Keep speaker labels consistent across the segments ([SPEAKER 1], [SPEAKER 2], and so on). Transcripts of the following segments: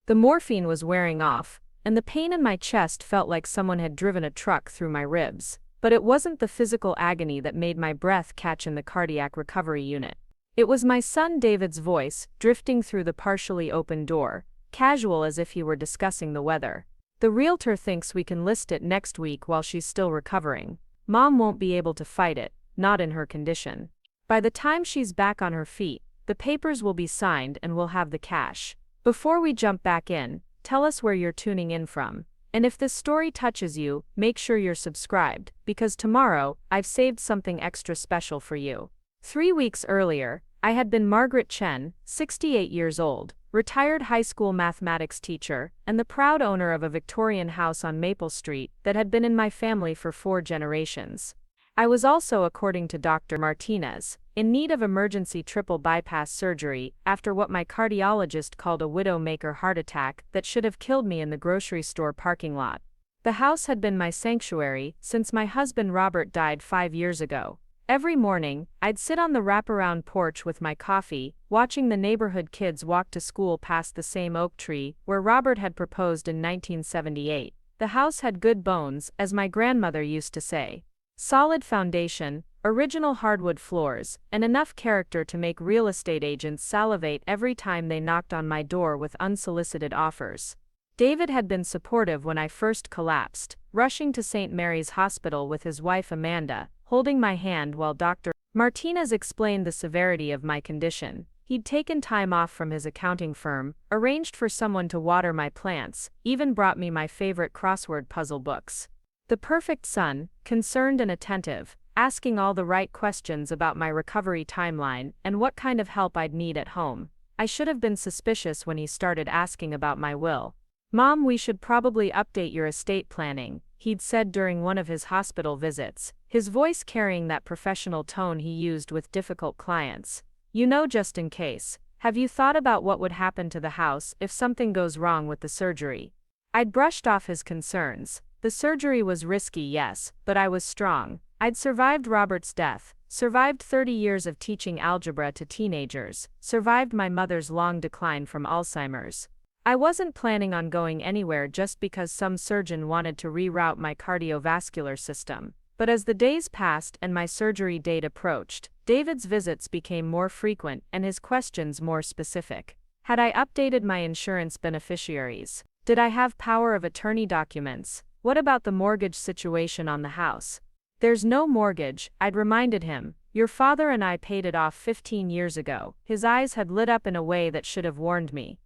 [SPEAKER 1] The morphine was wearing off, and the pain in my chest felt like someone had driven a truck through my ribs. But it wasn't the physical agony that made my breath catch in the cardiac recovery unit. It was my son David's voice, drifting through the partially open door, casual as if he were discussing the weather. "The realtor thinks we can list it next week while she's still recovering. Mom won't be able to fight it, not in her condition. By the time she's back on her feet, the papers will be signed and we'll have the cash." Before we jump back in, tell us where you're tuning in from. And if this story touches you, make sure you're subscribed, because tomorrow, I've saved something extra special for you. 3 weeks earlier, I had been Margaret Chen, 68 years old, retired high school mathematics teacher, and the proud owner of a Victorian house on Maple Street that had been in my family for 4 generations. I was also, according to Dr. Martinez, in need of emergency triple bypass surgery after what my cardiologist called a widowmaker heart attack that should have killed me in the grocery store parking lot. The house had been my sanctuary since my husband Robert died 5 years ago. Every morning, I'd sit on the wraparound porch with my coffee, watching the neighborhood kids walk to school past the same oak tree where Robert had proposed in 1978. The house had good bones, as my grandmother used to say. Solid foundation, original hardwood floors, and enough character to make real estate agents salivate every time they knocked on my door with unsolicited offers. David had been supportive when I first collapsed, rushing to St. Mary's Hospital with his wife Amanda, holding my hand while Dr. Martinez explained the severity of my condition. He'd taken time off from his accounting firm, arranged for someone to water my plants, even brought me my favorite crossword puzzle books. The perfect son, concerned and attentive, asking all the right questions about my recovery timeline and what kind of help I'd need at home. I should have been suspicious when he started asking about my will. "Mom, we should probably update your estate planning," he'd said during one of his hospital visits, his voice carrying that professional tone he used with difficult clients. "You know, just in case. Have you thought about what would happen to the house if something goes wrong with the surgery?" I'd brushed off his concerns. The surgery was risky, yes, but I was strong. I'd survived Robert's death, survived 30 years of teaching algebra to teenagers, survived my mother's long decline from Alzheimer's. I wasn't planning on going anywhere just because some surgeon wanted to reroute my cardiovascular system. But as the days passed and my surgery date approached, David's visits became more frequent and his questions more specific. Had I updated my insurance beneficiaries? Did I have power of attorney documents? What about the mortgage situation on the house? "There's no mortgage," I'd reminded him. "Your father and I paid it off 15 years ago." His eyes had lit up in a way that should have warned me.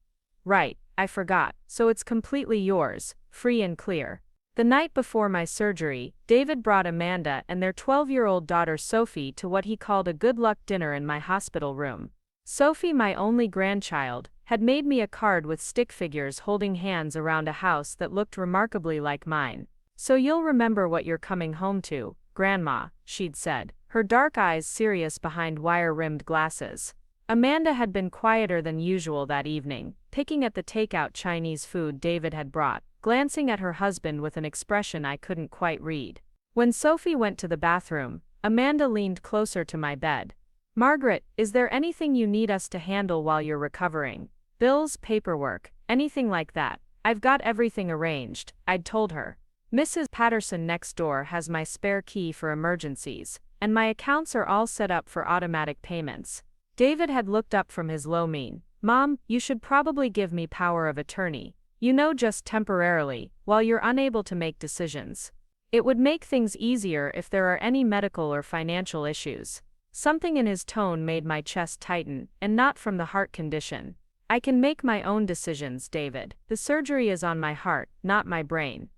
[SPEAKER 1] "Right, I forgot. So it's completely yours, free and clear." The night before my surgery, David brought Amanda and their 12-year-old daughter Sophie to what he called a good luck dinner in my hospital room. Sophie, my only grandchild, had made me a card with stick figures holding hands around a house that looked remarkably like mine. "So you'll remember what you're coming home to, Grandma," she'd said, her dark eyes serious behind wire-rimmed glasses. Amanda had been quieter than usual that evening, picking at the takeout Chinese food David had brought, glancing at her husband with an expression I couldn't quite read. When Sophie went to the bathroom, Amanda leaned closer to my bed. "Margaret, is there anything you need us to handle while you're recovering? Bills, paperwork, anything like that?" "I've got everything arranged," I'd told her. "Mrs. Patterson next door has my spare key for emergencies, and my accounts are all set up for automatic payments." David had looked up from his low mien. "Mom, you should probably give me power of attorney. You know, just temporarily, while you're unable to make decisions. It would make things easier if there are any medical or financial issues." Something in his tone made my chest tighten, and not from the heart condition. "I can make my own decisions, David. The surgery is on my heart, not my brain."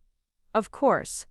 [SPEAKER 1] Of course.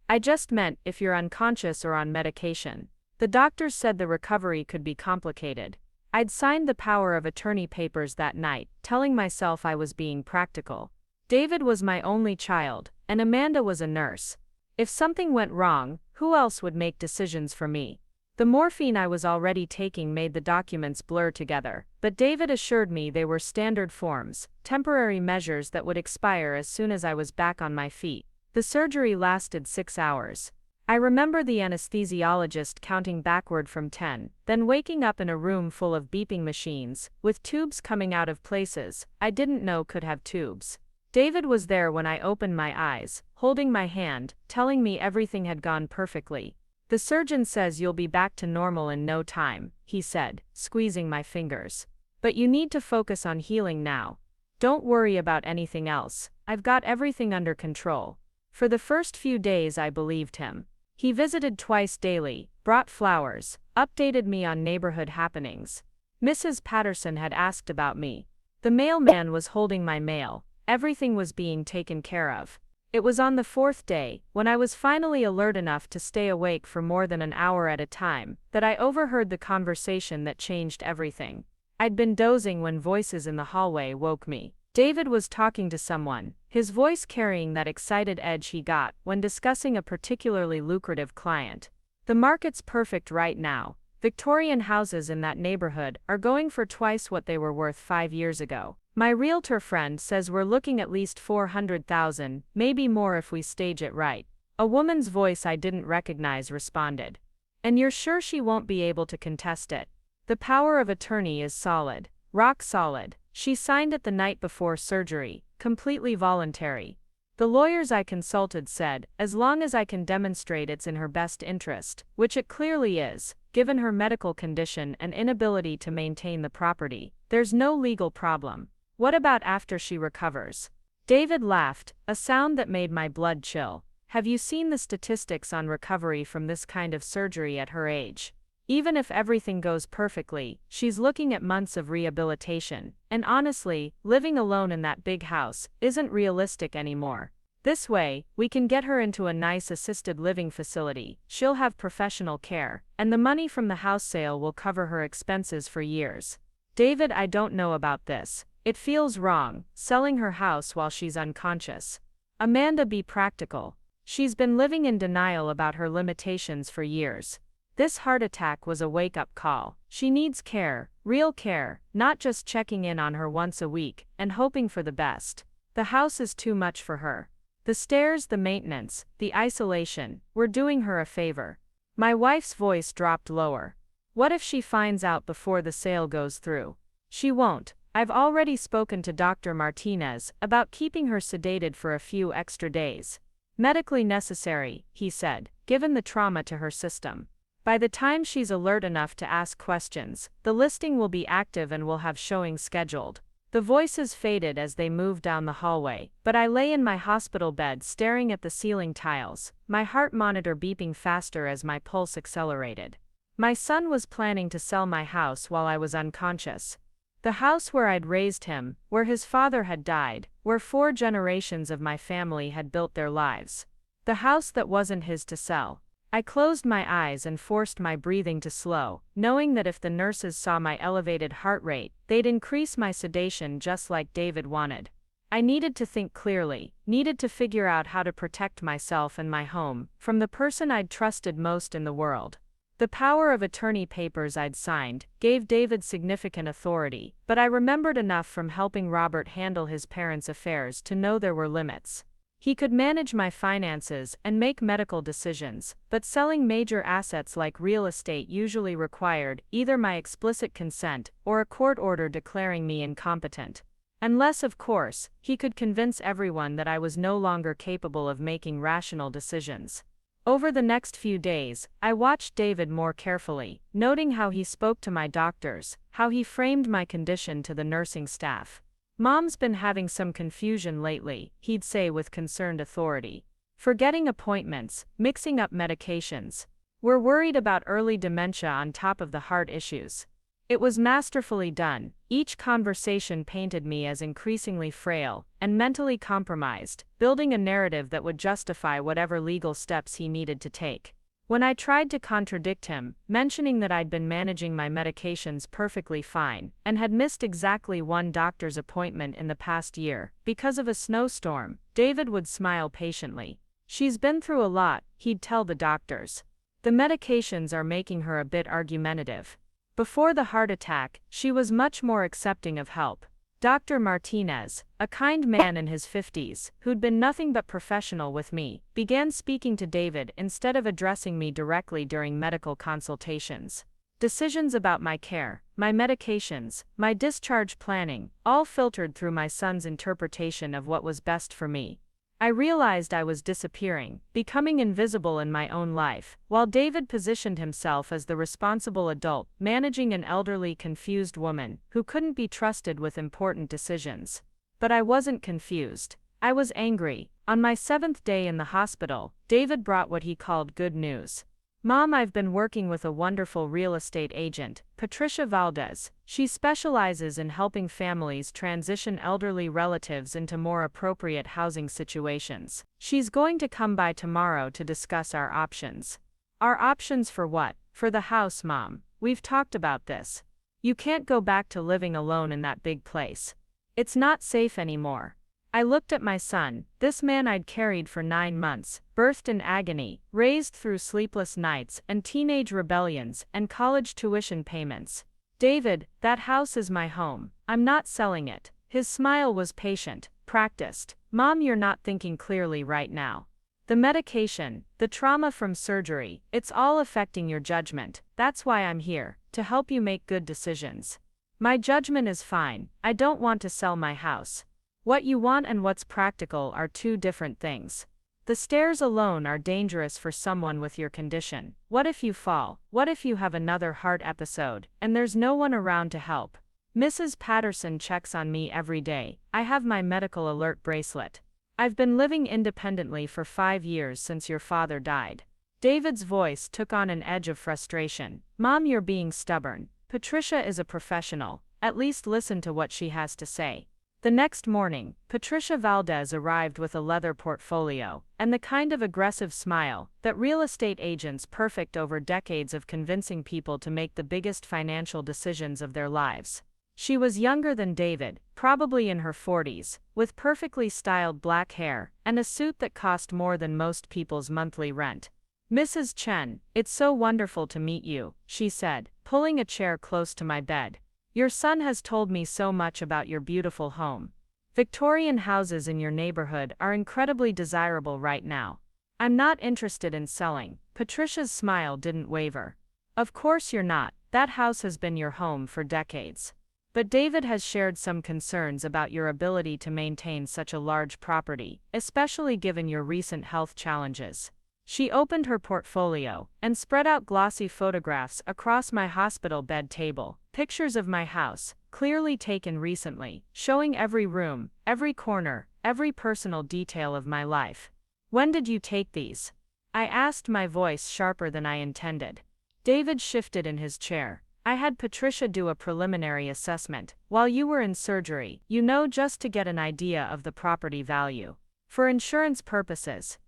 [SPEAKER 1] I just meant if you're unconscious or on medication." The doctors said the recovery could be complicated. I'd signed the power of attorney papers that night, telling myself I was being practical. David was my only child, and Amanda was a nurse. If something went wrong, who else would make decisions for me? The morphine I was already taking made the documents blur together, but David assured me they were standard forms, temporary measures that would expire as soon as I was back on my feet. The surgery lasted 6 hours. I remember the anesthesiologist counting backward from 10, then waking up in a room full of beeping machines, with tubes coming out of places I didn't know could have tubes. David was there when I opened my eyes, holding my hand, telling me everything had gone perfectly. "The surgeon says you'll be back to normal in no time," he said, squeezing my fingers. "But you need to focus on healing now. Don't worry about anything else. I've got everything under control." For the first few days I believed him. He visited twice daily, brought flowers, updated me on neighborhood happenings. Mrs. Patterson had asked about me. The mailman was holding my mail. Everything was being taken care of. It was on the fourth day, when I was finally alert enough to stay awake for more than an hour at a time, that I overheard the conversation that changed everything. I'd been dozing when voices in the hallway woke me. David was talking to someone, his voice carrying that excited edge he got when discussing a particularly lucrative client. "The market's perfect right now. Victorian houses in that neighborhood are going for twice what they were worth 5 years ago. My realtor friend says we're looking at least 400,000, maybe more if we stage it right." A woman's voice I didn't recognize responded. "And you're sure she won't be able to contest it? The power of attorney is solid, rock solid. She signed it the night before surgery, completely voluntary. The lawyers I consulted said, as long as I can demonstrate it's in her best interest, which it clearly is, given her medical condition and inability to maintain the property, there's no legal problem. What about after she recovers?" David laughed, a sound that made my blood chill. "Have you seen the statistics on recovery from this kind of surgery at her age? Even if everything goes perfectly, she's looking at months of rehabilitation, and honestly, living alone in that big house isn't realistic anymore. This way, we can get her into a nice assisted living facility, she'll have professional care, and the money from the house sale will cover her expenses for years." "David, I don't know about this. It feels wrong, selling her house while she's unconscious. Amanda, be practical. She's been living in denial about her limitations for years. This heart attack was a wake-up call. She needs care, real care, not just checking in on her once a week and hoping for the best. The house is too much for her. The stairs, the maintenance, the isolation, we're doing her a favor." My wife's voice dropped lower. "What if she finds out before the sale goes through?" "She won't. I've already spoken to Dr. Martinez about keeping her sedated for a few extra days. Medically necessary," he said, "given the trauma to her system. By the time she's alert enough to ask questions, the listing will be active and we'll have showings scheduled." The voices faded as they moved down the hallway, but I lay in my hospital bed staring at the ceiling tiles, my heart monitor beeping faster as my pulse accelerated. My son was planning to sell my house while I was unconscious. The house where I'd raised him, where his father had died, where 4 generations of my family had built their lives. The house that wasn't his to sell. I closed my eyes and forced my breathing to slow, knowing that if the nurses saw my elevated heart rate, they'd increase my sedation just like David wanted. I needed to think clearly, needed to figure out how to protect myself and my home from the person I'd trusted most in the world. The power of attorney papers I'd signed gave David significant authority, but I remembered enough from helping Robert handle his parents' affairs to know there were limits. He could manage my finances and make medical decisions, but selling major assets like real estate usually required either my explicit consent or a court order declaring me incompetent. Unless, of course, he could convince everyone that I was no longer capable of making rational decisions. Over the next few days, I watched David more carefully, noting how he spoke to my doctors, how he framed my condition to the nursing staff. "Mom's been having some confusion lately," he'd say with concerned authority. "Forgetting appointments, mixing up medications. We're worried about early dementia on top of the heart issues." It was masterfully done. Each conversation painted me as increasingly frail and mentally compromised, building a narrative that would justify whatever legal steps he needed to take. When I tried to contradict him, mentioning that I'd been managing my medications perfectly fine and had missed exactly 1 doctor's appointment in the past year because of a snowstorm, David would smile patiently. "She's been through a lot," he'd tell the doctors. "The medications are making her a bit argumentative. Before the heart attack, she was much more accepting of help." Dr. Martinez, a kind man in his 50s, who'd been nothing but professional with me, began speaking to David instead of addressing me directly during medical consultations. Decisions about my care, my medications, my discharge planning, all filtered through my son's interpretation of what was best for me. I realized I was disappearing, becoming invisible in my own life, while David positioned himself as the responsible adult, managing an elderly, confused woman who couldn't be trusted with important decisions. But I wasn't confused. I was angry. On my 7th day in the hospital, David brought what he called good news. Mom, I've been working with a wonderful real estate agent, Patricia Valdez. She specializes in helping families transition elderly relatives into more appropriate housing situations. She's going to come by tomorrow to discuss our options. Our options for what? For the house, Mom. We've talked about this. You can't go back to living alone in that big place. It's not safe anymore. I looked at my son, this man I'd carried for 9 months, birthed in agony, raised through sleepless nights and teenage rebellions and college tuition payments. David, that house is my home. I'm not selling it. His smile was patient, practiced. Mom, you're not thinking clearly right now. The medication, the trauma from surgery, it's all affecting your judgment. That's why I'm here, to help you make good decisions. My judgment is fine. I don't want to sell my house. What you want and what's practical are two different things. The stairs alone are dangerous for someone with your condition. What if you fall? What if you have another heart episode, and there's no one around to help? Mrs. Patterson checks on me every day. I have my medical alert bracelet. I've been living independently for 5 years since your father died. David's voice took on an edge of frustration. Mom, you're being stubborn. Patricia is a professional. At least listen to what she has to say. The next morning, Patricia Valdez arrived with a leather portfolio and the kind of aggressive smile that real estate agents perfect over decades of convincing people to make the biggest financial decisions of their lives. She was younger than David, probably in her 40s, with perfectly styled black hair and a suit that cost more than most people's monthly rent. Mrs. Chen, it's so wonderful to meet you, she said, pulling a chair close to my bed. Your son has told me so much about your beautiful home. Victorian houses in your neighborhood are incredibly desirable right now. I'm not interested in selling. Patricia's smile didn't waver. Of course you're not. That house has been your home for decades. But David has shared some concerns about your ability to maintain such a large property, especially given your recent health challenges. She opened her portfolio and spread out glossy photographs across my hospital bed table, pictures of my house, clearly taken recently, showing every room, every corner, every personal detail of my life. When did you take these? I asked, my voice sharper than I intended. David shifted in his chair. I had Patricia do a preliminary assessment while you were in surgery, just to get an idea of the property value. For insurance purposes,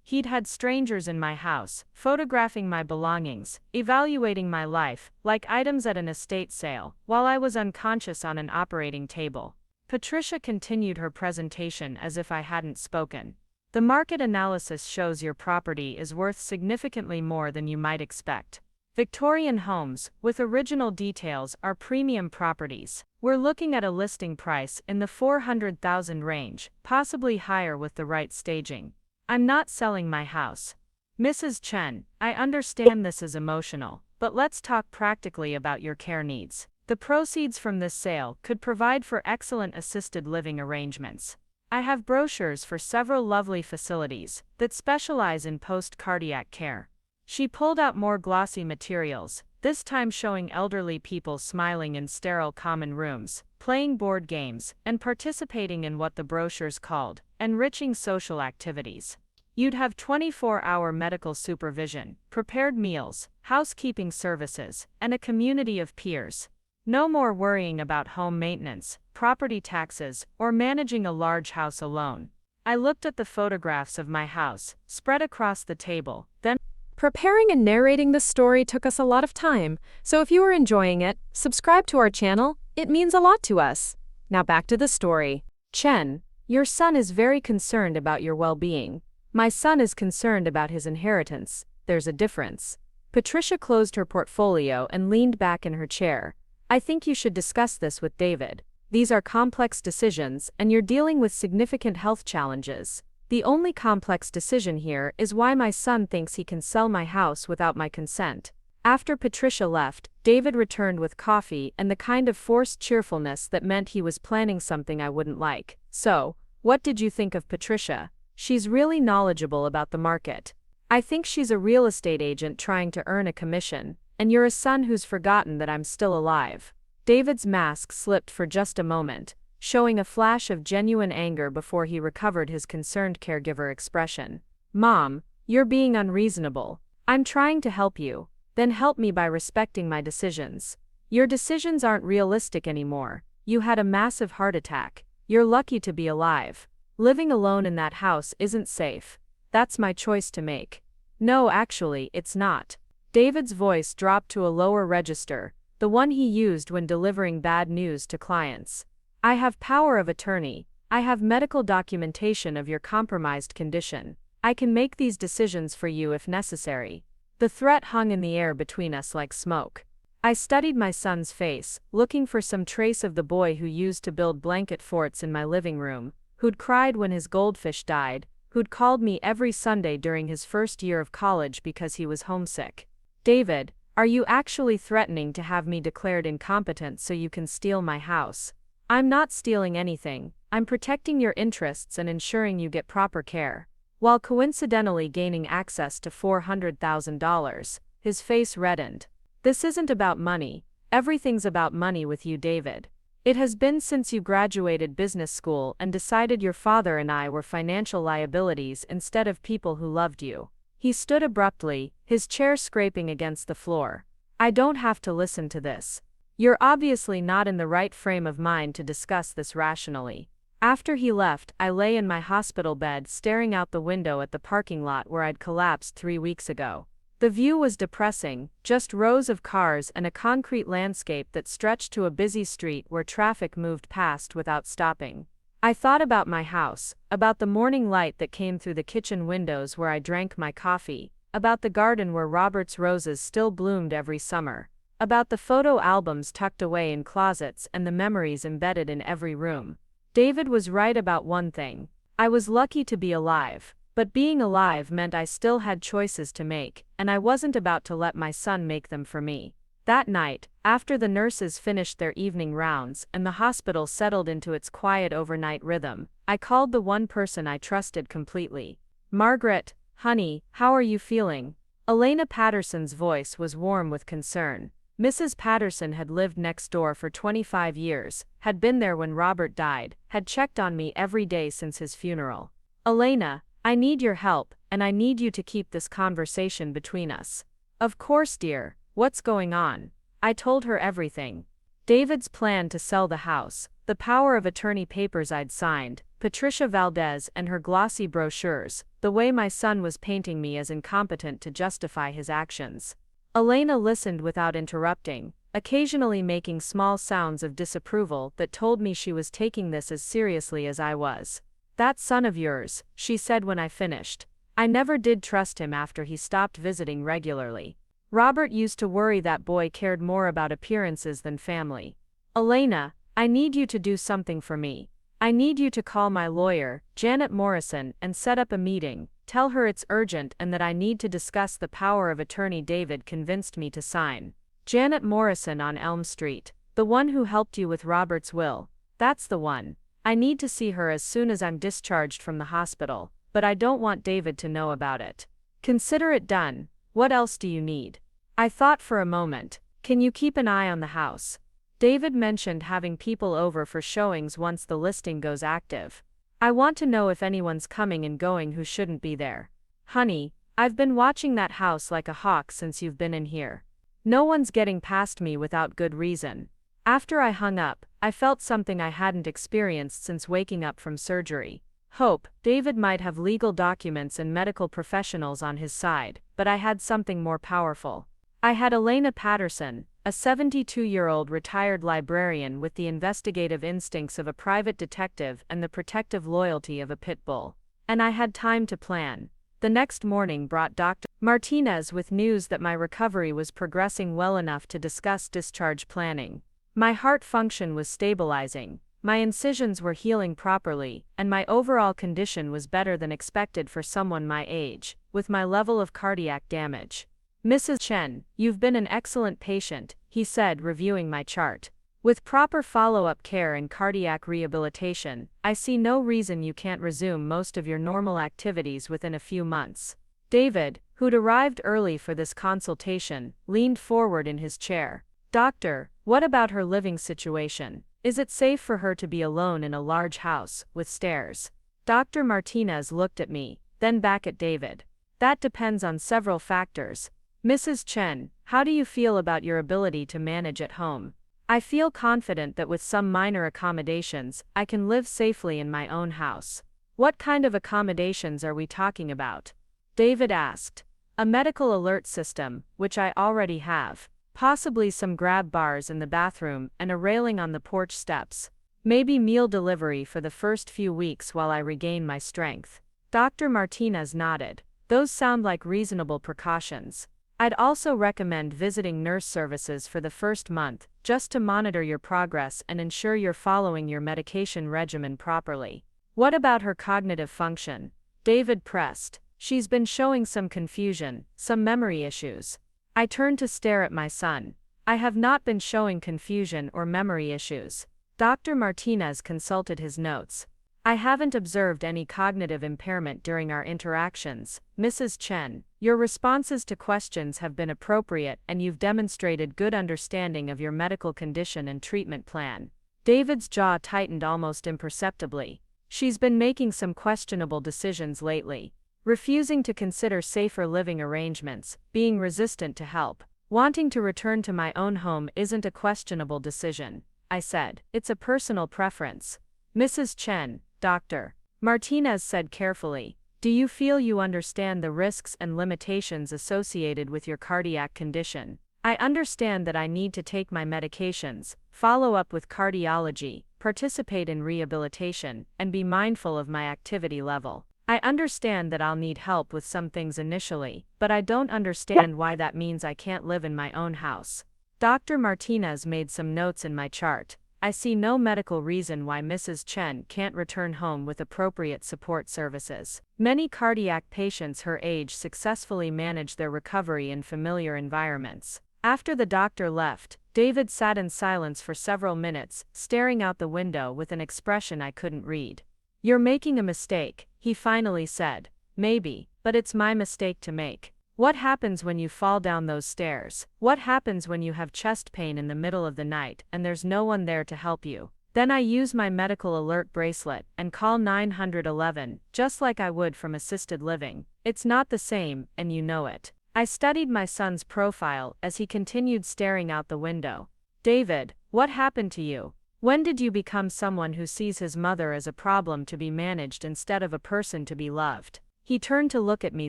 [SPEAKER 1] he'd had strangers in my house, photographing my belongings, evaluating my life, like items at an estate sale, while I was unconscious on an operating table. Patricia continued her presentation as if I hadn't spoken. The market analysis shows your property is worth significantly more than you might expect. Victorian homes, with original details, are premium properties. We're looking at a listing price in the $400,000 range, possibly higher with the right staging. I'm not selling my house. Mrs. Chen, I understand this is emotional, but let's talk practically about your care needs. The proceeds from this sale could provide for excellent assisted living arrangements. I have brochures for several lovely facilities that specialize in post-cardiac care. She pulled out more glossy materials, this time showing elderly people smiling in sterile common rooms, playing board games, and participating in what the brochures called enriching social activities. You'd have 24-hour medical supervision, prepared meals, housekeeping services, and a community of peers. No more worrying about home maintenance, property taxes, or managing a large house alone. I looked at the photographs of my house, spread across the table, then
[SPEAKER 2] Preparing and narrating this story took us a lot of time, so if you are enjoying it, subscribe to our channel. It means a lot to us. Now back to the story.
[SPEAKER 1] Chen, your son is very concerned about your well-being. My son is concerned about his inheritance. There's a difference. Patricia closed her portfolio and leaned back in her chair. I think you should discuss this with David. These are complex decisions, and you're dealing with significant health challenges. The only complex decision here is why my son thinks he can sell my house without my consent. After Patricia left, David returned with coffee and the kind of forced cheerfulness that meant he was planning something I wouldn't like. So, what did you think of Patricia? She's really knowledgeable about the market. I think she's a real estate agent trying to earn a commission, and you're a son who's forgotten that I'm still alive. David's mask slipped for just a moment, showing a flash of genuine anger before he recovered his concerned caregiver expression. Mom, you're being unreasonable. I'm trying to help you. Then help me by respecting my decisions. Your decisions aren't realistic anymore. You had a massive heart attack. You're lucky to be alive. Living alone in that house isn't safe. That's my choice to make. No, actually, it's not. David's voice dropped to a lower register, the one he used when delivering bad news to clients. I have power of attorney. I have medical documentation of your compromised condition. I can make these decisions for you if necessary. The threat hung in the air between us like smoke. I studied my son's face, looking for some trace of the boy who used to build blanket forts in my living room, who'd cried when his goldfish died, who'd called me every Sunday during his first year of college because he was homesick. David, are you actually threatening to have me declared incompetent so you can steal my house? I'm not stealing anything. I'm protecting your interests and ensuring you get proper care. While coincidentally gaining access to $400,000, his face reddened. This isn't about money. Everything's about money with you, David. It has been since you graduated business school and decided your father and I were financial liabilities instead of people who loved you. He stood abruptly, his chair scraping against the floor. I don't have to listen to this. You're obviously not in the right frame of mind to discuss this rationally. After he left, I lay in my hospital bed staring out the window at the parking lot where I'd collapsed 3 weeks ago. The view was depressing, just rows of cars and a concrete landscape that stretched to a busy street where traffic moved past without stopping. I thought about my house, about the morning light that came through the kitchen windows where I drank my coffee, about the garden where Robert's roses still bloomed every summer, about the photo albums tucked away in closets and the memories embedded in every room. David was right about one thing. I was lucky to be alive, but being alive meant I still had choices to make, and I wasn't about to let my son make them for me. That night, after the nurses finished their evening rounds and the hospital settled into its quiet overnight rhythm, I called the one person I trusted completely. Margaret, honey, how are you feeling? Elena Patterson's voice was warm with concern. Mrs. Patterson had lived next door for 25 years, had been there when Robert died, had checked on me every day since his funeral. Elena, I need your help, and I need you to keep this conversation between us. Of course, dear. What's going on? I told her everything. David's plan to sell the house, the power of attorney papers I'd signed, Patricia Valdez and her glossy brochures, the way my son was painting me as incompetent to justify his actions. Elena listened without interrupting, occasionally making small sounds of disapproval that told me she was taking this as seriously as I was. That son of yours, she said when I finished. I never did trust him after he stopped visiting regularly. Robert used to worry that boy cared more about appearances than family. Elena, I need you to do something for me. I need you to call my lawyer, Janet Morrison, and set up a meeting. Tell her it's urgent and that I need to discuss the power of attorney David convinced me to sign. Janet Morrison on Elm Street, the one who helped you with Robert's will. That's the one. I need to see her as soon as I'm discharged from the hospital, but I don't want David to know about it. Consider it done. What else do you need? I thought for a moment. Can you keep an eye on the house? David mentioned having people over for showings once the listing goes active. I want to know if anyone's coming and going who shouldn't be there. Honey, I've been watching that house like a hawk since you've been in here. No one's getting past me without good reason. After I hung up, I felt something I hadn't experienced since waking up from surgery. Hope. David might have legal documents and medical professionals on his side, but I had something more powerful. I had Elena Patterson, a 72-year-old retired librarian with the investigative instincts of a private detective and the protective loyalty of a pit bull. And I had time to plan. The next morning brought Dr. Martinez with news that my recovery was progressing well enough to discuss discharge planning. My heart function was stabilizing, my incisions were healing properly, and my overall condition was better than expected for someone my age, with my level of cardiac damage. Mrs. Chen, you've been an excellent patient, he said, reviewing my chart. With proper follow-up care and cardiac rehabilitation, I see no reason you can't resume most of your normal activities within a few months. David, who'd arrived early for this consultation, leaned forward in his chair. Doctor, what about her living situation? Is it safe for her to be alone in a large house, with stairs? Dr. Martinez looked at me, then back at David. That depends on several factors. Mrs. Chen, how do you feel about your ability to manage at home? I feel confident that with some minor accommodations, I can live safely in my own house. What kind of accommodations are we talking about? David asked. A medical alert system, which I already have. Possibly some grab bars in the bathroom and a railing on the porch steps. Maybe meal delivery for the first few weeks while I regain my strength. Dr. Martinez nodded. Those sound like reasonable precautions. I'd also recommend visiting nurse services for the first month, just to monitor your progress and ensure you're following your medication regimen properly. What about her cognitive function? David pressed. She's been showing some confusion, some memory issues. I turned to stare at my son. I have not been showing confusion or memory issues. Dr. Martinez consulted his notes. I haven't observed any cognitive impairment during our interactions. Mrs. Chen, your responses to questions have been appropriate and you've demonstrated good understanding of your medical condition and treatment plan. David's jaw tightened almost imperceptibly. She's been making some questionable decisions lately. Refusing to consider safer living arrangements, being resistant to help. Wanting to return to my own home isn't a questionable decision, I said. It's a personal preference. Mrs. Chen, Dr. Martinez said carefully, do you feel you understand the risks and limitations associated with your cardiac condition? I understand that I need to take my medications, follow up with cardiology, participate in rehabilitation, and be mindful of my activity level. I understand that I'll need help with some things initially, but I don't understand why that means I can't live in my own house. Dr. Martinez made some notes in my chart. I see no medical reason why Mrs. Chen can't return home with appropriate support services. Many cardiac patients her age successfully manage their recovery in familiar environments. After the doctor left, David sat in silence for several minutes, staring out the window with an expression I couldn't read. You're making a mistake, he finally said. Maybe, but it's my mistake to make. What happens when you fall down those stairs? What happens when you have chest pain in the middle of the night and there's no one there to help you? Then I use my medical alert bracelet and call 911, just like I would from assisted living. It's not the same, and you know it. I studied my son's profile as he continued staring out the window. David, what happened to you? When did you become someone who sees his mother as a problem to be managed instead of a person to be loved? He turned to look at me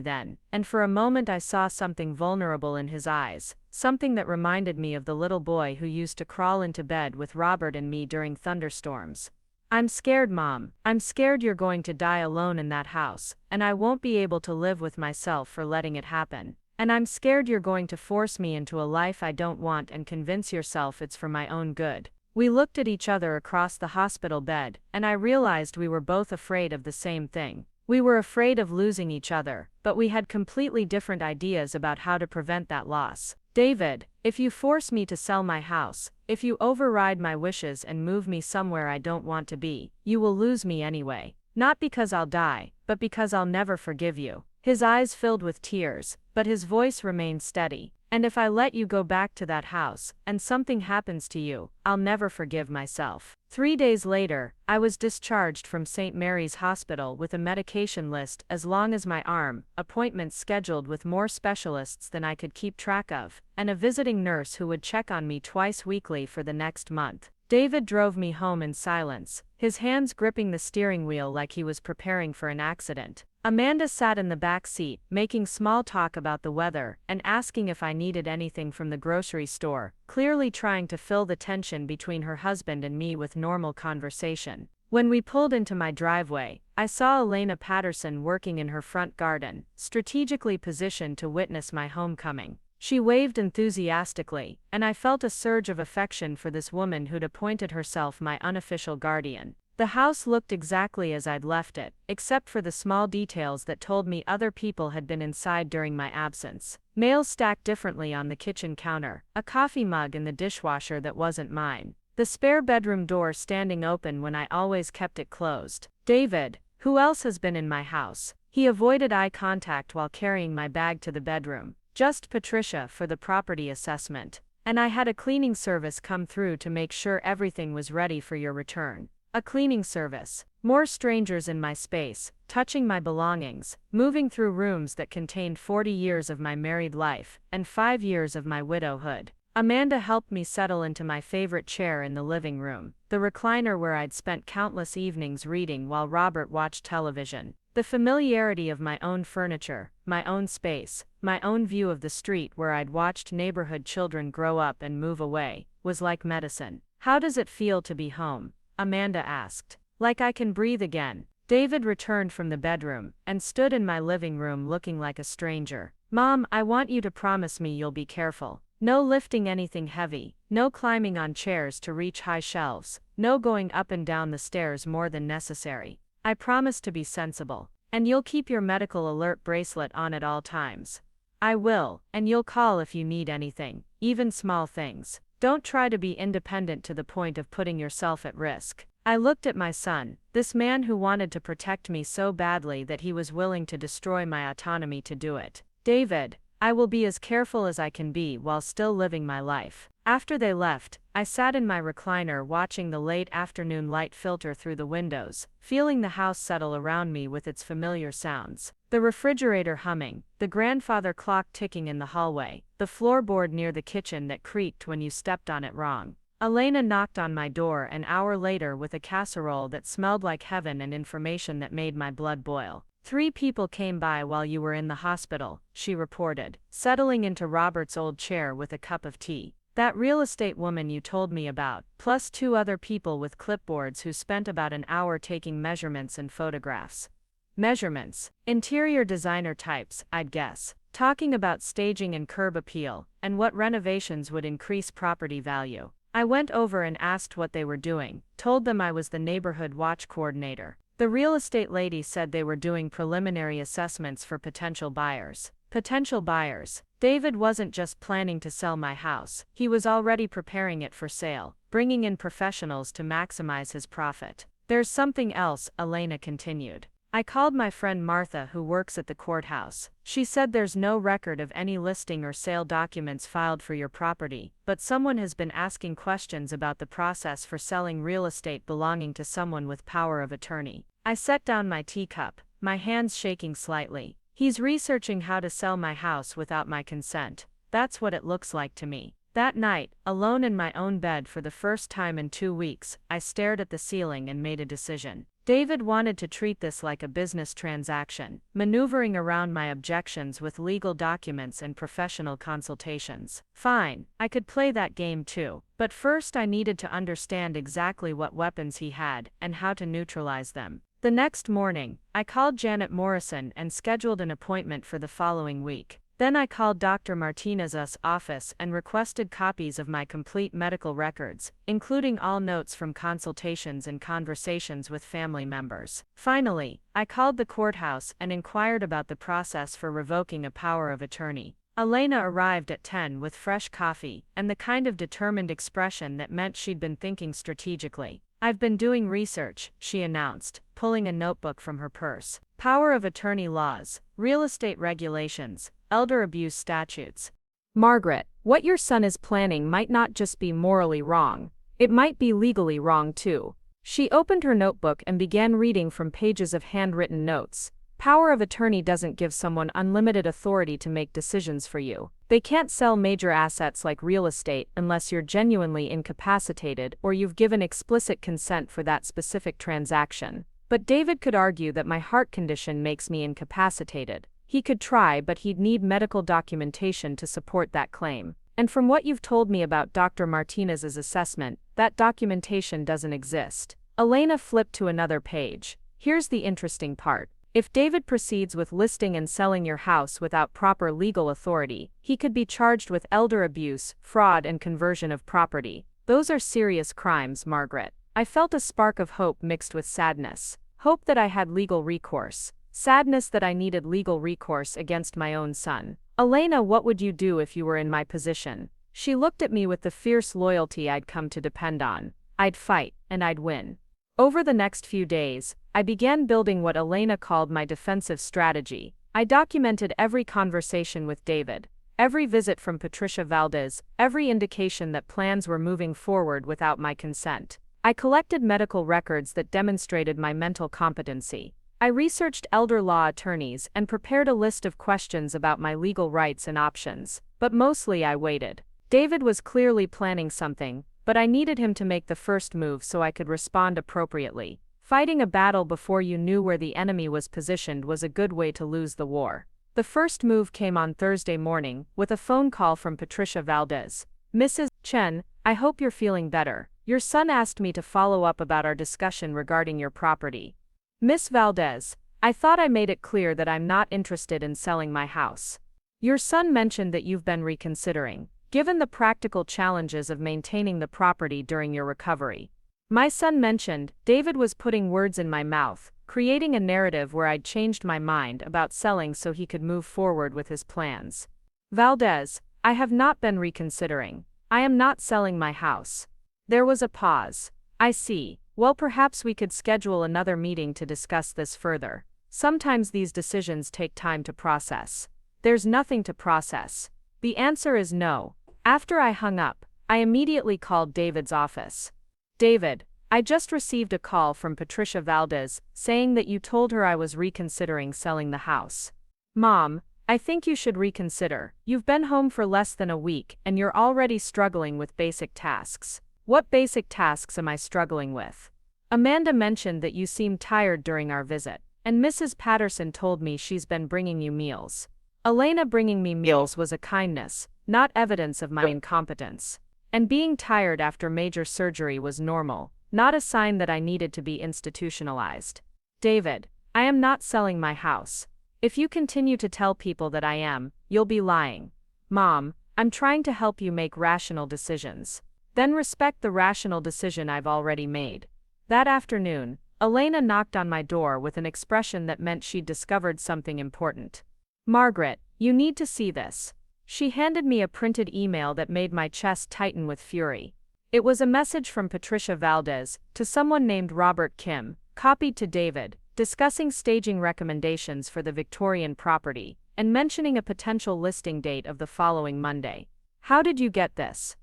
[SPEAKER 1] then, and for a moment I saw something vulnerable in his eyes, something that reminded me of the little boy who used to crawl into bed with Robert and me during thunderstorms. I'm scared, Mom. I'm scared you're going to die alone in that house, and I won't be able to live with myself for letting it happen. And I'm scared you're going to force me into a life I don't want and convince yourself it's for my own good. We looked at each other across the hospital bed, and I realized we were both afraid of the same thing. We were afraid of losing each other, but we had completely different ideas about how to prevent that loss. David, if you force me to sell my house, if you override my wishes and move me somewhere I don't want to be, you will lose me anyway. Not because I'll die, but because I'll never forgive you. His eyes filled with tears, but his voice remained steady. And if I let you go back to that house, and something happens to you, I'll never forgive myself. 3 days later, I was discharged from St. Mary's Hospital with a medication list as long as my arm, appointments scheduled with more specialists than I could keep track of, and a visiting nurse who would check on me twice weekly for the next month. David drove me home in silence, his hands gripping the steering wheel like he was preparing for an accident. Amanda sat in the back seat, making small talk about the weather and asking if I needed anything from the grocery store, clearly trying to fill the tension between her husband and me with normal conversation. When we pulled into my driveway, I saw Elena Patterson working in her front garden, strategically positioned to witness my homecoming. She waved enthusiastically, and I felt a surge of affection for this woman who'd appointed herself my unofficial guardian. The house looked exactly as I'd left it, except for the small details that told me other people had been inside during my absence. Mail stacked differently on the kitchen counter, a coffee mug in the dishwasher that wasn't mine. The spare bedroom door standing open when I always kept it closed. David, who else has been in my house? He avoided eye contact while carrying my bag to the bedroom. Just Patricia for the property assessment. And I had a cleaning service come through to make sure everything was ready for your return. A cleaning service. More strangers in my space, touching my belongings, moving through rooms that contained 40 years of my married life, and 5 years of my widowhood. Amanda helped me settle into my favorite chair in the living room, the recliner where I'd spent countless evenings reading while Robert watched television. The familiarity of my own furniture, my own space, my own view of the street where I'd watched neighborhood children grow up and move away, was like medicine. How does it feel to be home? Amanda asked. Like I can breathe again. David returned from the bedroom and stood in my living room looking like a stranger. Mom, I want you to promise me you'll be careful. No lifting anything heavy, no climbing on chairs to reach high shelves, no going up and down the stairs more than necessary. I promise to be sensible. And you'll keep your medical alert bracelet on at all times. I will, and you'll call if you need anything, even small things. Don't try to be independent to the point of putting yourself at risk. I looked at my son, this man who wanted to protect me so badly that he was willing to destroy my autonomy to do it. David, I will be as careful as I can be while still living my life. After they left, I sat in my recliner watching the late afternoon light filter through the windows, feeling the house settle around me with its familiar sounds. The refrigerator humming, the grandfather clock ticking in the hallway, the floorboard near the kitchen that creaked when you stepped on it wrong. Elena knocked on my door an hour later with a casserole that smelled like heaven and information that made my blood boil. 3 people came by while you were in the hospital, she reported, settling into Robert's old chair with a cup of tea. That real estate woman you told me about, plus 2 other people with clipboards who spent about an hour taking measurements and photographs. Measurements. Interior designer types, I'd guess. Talking about staging and curb appeal, and what renovations would increase property value. I went over and asked what they were doing, told them I was the neighborhood watch coordinator. The real estate lady said they were doing preliminary assessments for potential buyers. Potential buyers. David wasn't just planning to sell my house, he was already preparing it for sale, bringing in professionals to maximize his profit. There's something else, Elena continued. I called my friend Martha who works at the courthouse. She said there's no record of any listing or sale documents filed for your property, but someone has been asking questions about the process for selling real estate belonging to someone with power of attorney. I set down my teacup, my hands shaking slightly. He's researching how to sell my house without my consent. That's what it looks like to me. That night, alone in my own bed for the first time in 2 weeks, I stared at the ceiling and made a decision. David wanted to treat this like a business transaction, maneuvering around my objections with legal documents and professional consultations. Fine, I could play that game too, but first I needed to understand exactly what weapons he had and how to neutralize them. The next morning, I called Janet Morrison and scheduled an appointment for the following week. Then I called Dr. Martinez's office and requested copies of my complete medical records, including all notes from consultations and conversations with family members. Finally, I called the courthouse and inquired about the process for revoking a power of attorney. Elena arrived at 10 with fresh coffee and the kind of determined expression that meant she'd been thinking strategically. I've been doing research, she announced, pulling a notebook from her purse. Power of attorney laws, real estate regulations, elder abuse statutes.
[SPEAKER 2] Margaret, what your son is planning might not just be morally wrong, it might be legally wrong too. She opened her notebook and began reading from pages of handwritten notes. Power of attorney doesn't give someone unlimited authority to make decisions for you. They can't sell major assets like real estate unless you're genuinely incapacitated or you've given explicit consent for that specific transaction. But David could argue that my heart condition makes me incapacitated. He could try, but he'd need medical documentation to support that claim. And from what you've told me about Dr. Martinez's assessment, that documentation doesn't exist. Elena flipped to another page. Here's the interesting part. If David proceeds with listing and selling your house without proper legal authority, he could be charged with elder abuse, fraud, and conversion of property. Those are serious crimes, Margaret. I felt a spark of hope mixed with sadness. Hope that I had legal recourse. Sadness that I needed legal recourse against my own son. Elena, what would you do if you were in my position? She looked at me with the fierce loyalty I'd come to depend on. I'd fight, and I'd win. Over the next few days, I began building what Elena called my defensive strategy. I documented every conversation with David, every visit from Patricia Valdez, every indication that plans were moving forward without my consent. I collected medical records that demonstrated my mental competency. I researched elder law attorneys and prepared a list of questions about my legal rights and options, but mostly I waited. David was clearly planning something, but I needed him to make the first move so I could respond appropriately. Fighting a battle before you knew where the enemy was positioned was a good way to lose the war. The first move came on Thursday morning, with a phone call from Patricia Valdez. "Mrs. Chen, I hope you're feeling better. Your son asked me to follow up about our discussion regarding your property." "Miss Valdez, I thought I made it clear that I'm not interested in selling my house. Your son mentioned that you've been reconsidering, given the practical challenges of maintaining the property during your recovery." My son mentioned David was putting words in my mouth, creating a narrative where I'd changed my mind about selling so he could move forward with his plans. "Valdez, I have not been reconsidering. I am not selling my house." There was a pause. "I see. Well, perhaps we could schedule another meeting to discuss this further. Sometimes these decisions take time to process." "There's nothing to process. The answer is no." After I hung up, I immediately called David's office. "David, I just received a call from Patricia Valdez saying that you told her I was reconsidering selling the house." "Mom, I think you should reconsider. You've been home for less than a week and you're already struggling with basic tasks." "What basic tasks am I struggling with?" "Amanda mentioned that you seemed tired during our visit, and Mrs. Patterson told me she's been bringing you meals." Elena bringing me meals was a kindness, not evidence of my incompetence. And being tired after major surgery was normal, not a sign that I needed to be institutionalized. "David, I am not selling my house. If you continue to tell people that I am, you'll be lying." "Mom, I'm trying to help you make rational decisions." "Then respect the rational decision I've already made." That afternoon, Elena knocked on my door with an expression that meant she'd discovered something important. "Margaret, you need to see this." She handed me a printed email that made my chest tighten with fury. It was a message from Patricia Valdez to someone named Robert Kim, copied to David, discussing staging recommendations for the Victorian property, and mentioning a potential listing date of the following Monday. "How did you get this?"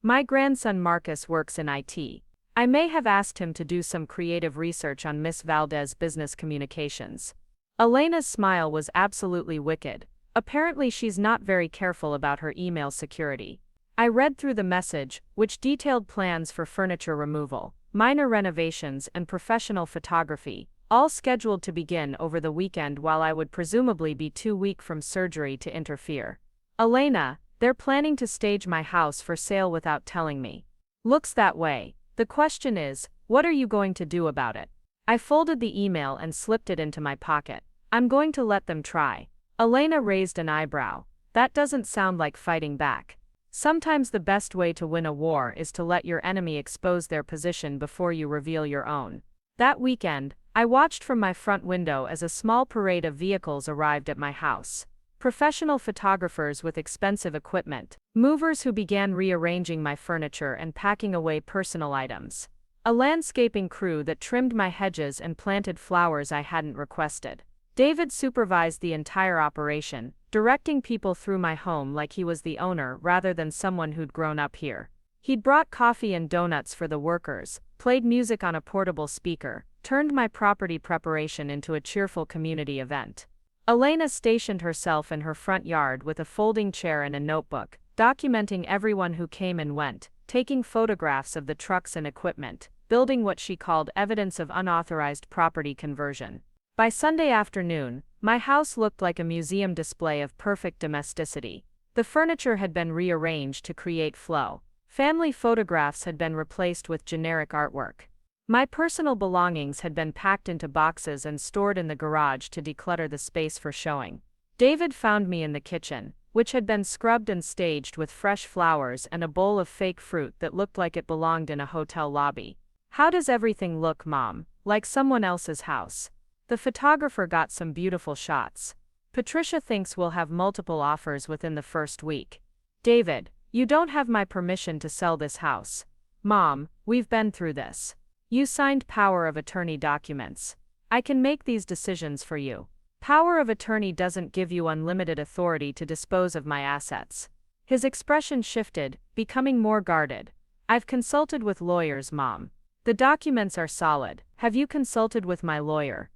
[SPEAKER 2] "My grandson Marcus works in IT. I may have asked him to do some creative research on Miss Valdez's business communications." Elena's smile was absolutely wicked. Apparently she's not very careful about her email security. I read through the message, which detailed plans for furniture removal, minor renovations, and professional photography, all scheduled to begin over the weekend while I would presumably be too weak from surgery to interfere. "Elena, they're planning to stage my house for sale without telling me." "Looks that way. The question is, what are you going to do about it?" I folded the email and slipped it into my pocket. "I'm going to let them try." Elena raised an eyebrow. "That doesn't sound like fighting back." Sometimes the best way to win a war is to let your enemy expose their position before you reveal your own. That weekend, I watched from my front window as a small parade of vehicles arrived at my house. Professional photographers with expensive equipment, movers who began rearranging my furniture and packing away personal items, a landscaping crew that trimmed my hedges and planted flowers I hadn't requested. David supervised the entire operation, directing people through my home like he was the owner rather than someone who'd grown up here. He'd brought coffee and donuts for the workers, played music on a portable speaker, turned my property preparation into a cheerful community event. Elena stationed herself in her front yard with a folding chair and a notebook, documenting everyone who came and went, taking photographs of the trucks and equipment, building what she called evidence of unauthorized property conversion. By Sunday afternoon, my house looked like a museum display of perfect domesticity. The furniture had been rearranged to create flow. Family photographs had been replaced with generic artwork. My personal belongings had been packed into boxes and stored in the garage to declutter the space for showing. David found me in the kitchen, which had been scrubbed and staged with fresh flowers and a bowl of fake fruit that looked like it belonged in a hotel lobby. "How does everything look, Mom? Like someone else's house?" The photographer got some beautiful shots. "Patricia thinks we'll have multiple offers within the first week." "David, you don't have my permission to sell this house." "Mom, we've been through this. You signed power of attorney documents. I can make these decisions for you. Power of attorney doesn't give you unlimited authority to dispose of my assets." His expression shifted, becoming more guarded. "I've consulted with lawyers, Mom. The documents are solid. Have you consulted with my lawyer?"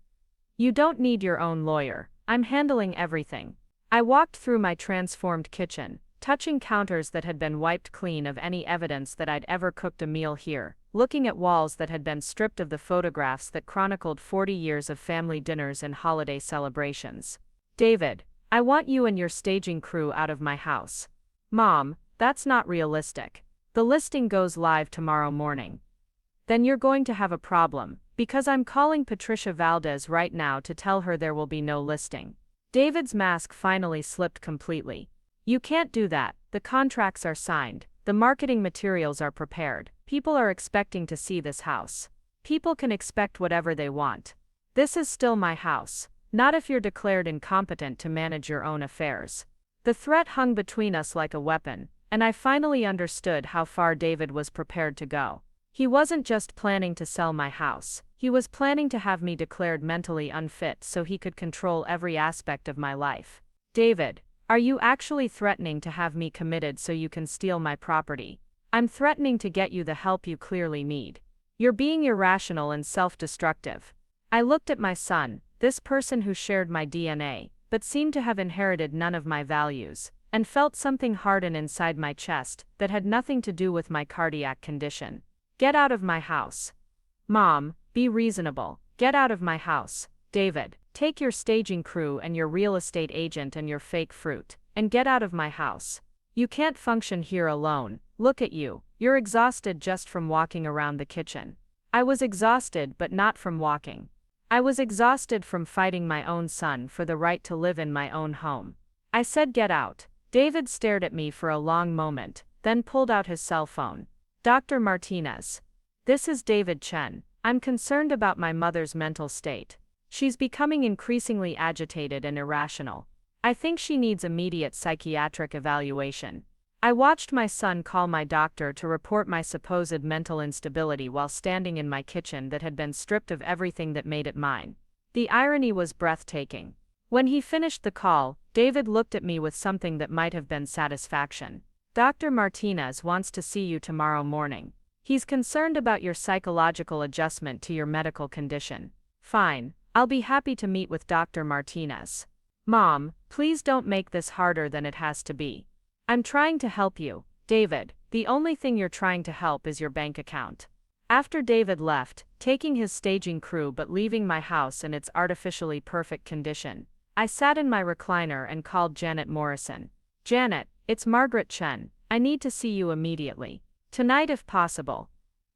[SPEAKER 2] "You don't need your own lawyer. I'm handling everything." I walked through my transformed kitchen, touching counters that had been wiped clean of any evidence that I'd ever cooked a meal here, looking at walls that had been stripped of the photographs that chronicled 40 years of family dinners and holiday celebrations. "David, I want you and your staging crew out of my house." "Mom, that's not realistic. The listing goes live tomorrow morning." "Then you're going to have a problem, because I'm calling Patricia Valdez right now to tell her there will be no listing." David's mask finally slipped completely. "You can't do that. The contracts are signed. The marketing materials are prepared. People are expecting to see this house. People can expect whatever they want. This is still my house, not if you're declared incompetent to manage your own affairs." The threat hung between us like a weapon, and I finally understood how far David was prepared to go. He wasn't just planning to sell my house. He was planning to have me declared mentally unfit so he could control every aspect of my life. "David, are you actually threatening to have me committed so you can steal my property?" "I'm threatening to get you the help you clearly need. You're being irrational and self-destructive." I looked at my son, this person who shared my DNA, but seemed to have inherited none of my values, and felt something harden inside my chest that had nothing to do with my cardiac condition. "Get out of my house." "Mom, be reasonable. Get out of my house." "David, take your staging crew and your real estate agent and your fake fruit, and get out of my house. You can't function here alone. Look at you. You're exhausted just from walking around the kitchen." I was exhausted, but not from walking. I was exhausted from fighting my own son for the right to live in my own home. I said, "Get out." David stared at me for a long moment, then pulled out his cell phone. "Dr. Martinez. This is David Chen. I'm concerned about my mother's mental state. She's becoming increasingly agitated and irrational. I think she needs immediate psychiatric evaluation." I watched my son call my doctor to report my supposed mental instability while standing in my kitchen that had been stripped of everything that made it mine. The irony was breathtaking. When he finished the call, David looked at me with something that might have been satisfaction. "Dr. Martinez wants to see you tomorrow morning. He's concerned about your psychological adjustment to your medical condition." "Fine, I'll be happy to meet with Dr. Martinez." "Mom, please don't make this harder than it has to be." "I'm trying to help you, David. The only thing you're trying to help is your bank account." After David left, taking his staging crew but leaving my house in its artificially perfect condition, I sat in my recliner and called Janet Morrison. "Janet, it's Margaret Chen. I need to see you immediately. Tonight if possible."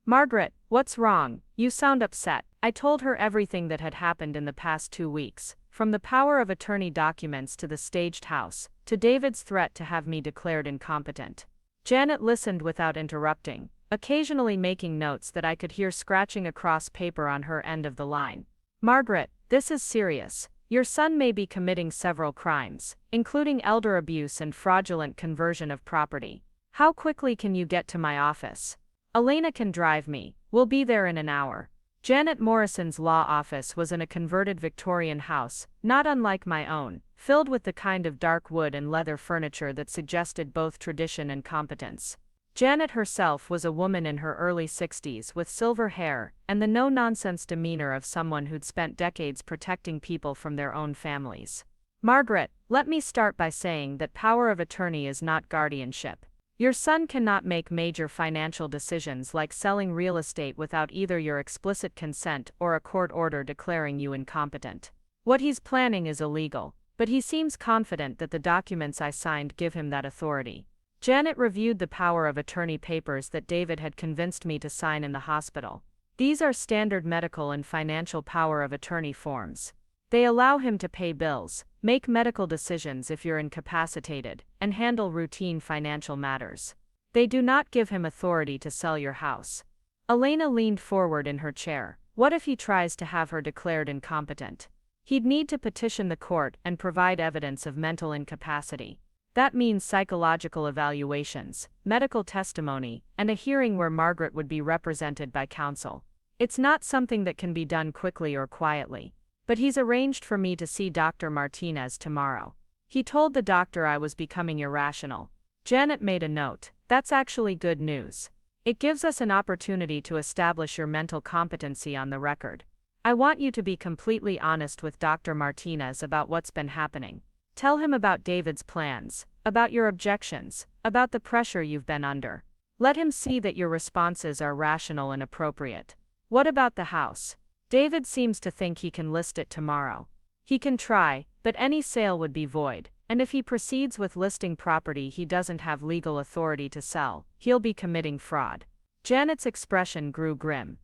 [SPEAKER 2] "Margaret, what's wrong? You sound upset." I told her everything that had happened in the past 2 weeks, from the power of attorney documents to the staged house, to David's threat to have me declared incompetent. Janet listened without interrupting, occasionally making notes that I could hear scratching across paper on her end of the line. "Margaret, this is serious. Your son may be committing several crimes, including elder abuse and fraudulent conversion of property. How quickly can you get to my office?" "Elena can drive me. We'll be there in an hour." Janet Morrison's law office was in a converted Victorian house, not unlike my own, filled with the kind of dark wood and leather furniture that suggested both tradition and competence. Janet herself was a woman in her early 60s with silver hair and the no-nonsense demeanor of someone who'd spent decades protecting people from their own families. "Margaret, let me start by saying that power of attorney is not guardianship. Your son cannot make major financial decisions like selling real estate without either your explicit consent or a court order declaring you incompetent. What he's planning is illegal, but he seems confident that the documents I signed give him that authority." Janet reviewed the power of attorney papers that David had convinced me to sign in the hospital. These are standard medical and financial power of attorney forms. They allow him to pay bills, make medical decisions if you're incapacitated, and handle routine financial matters. They do not give him authority to sell your house. Elena leaned forward in her chair. What if he tries to have her declared incompetent? He'd need to petition the court and provide evidence of mental incapacity. That means psychological evaluations, medical testimony, and a hearing where Margaret would be represented by counsel. It's not something that can be done quickly or quietly. But he's arranged for me to see Dr. Martinez tomorrow. He told the doctor I was becoming irrational. Janet made a note. That's actually good news. It gives us an opportunity to establish your mental competency on the record. I want you to be completely honest with Dr. Martinez about what's been happening. Tell him about David's plans, about your objections, about the pressure you've been under. Let him see that your responses are rational and appropriate. What about the house? David seems to think he can list it tomorrow. He can try, but any sale would be void, and if he proceeds with listing property he doesn't have legal authority to sell, he'll be committing fraud. Janet's expression grew grim.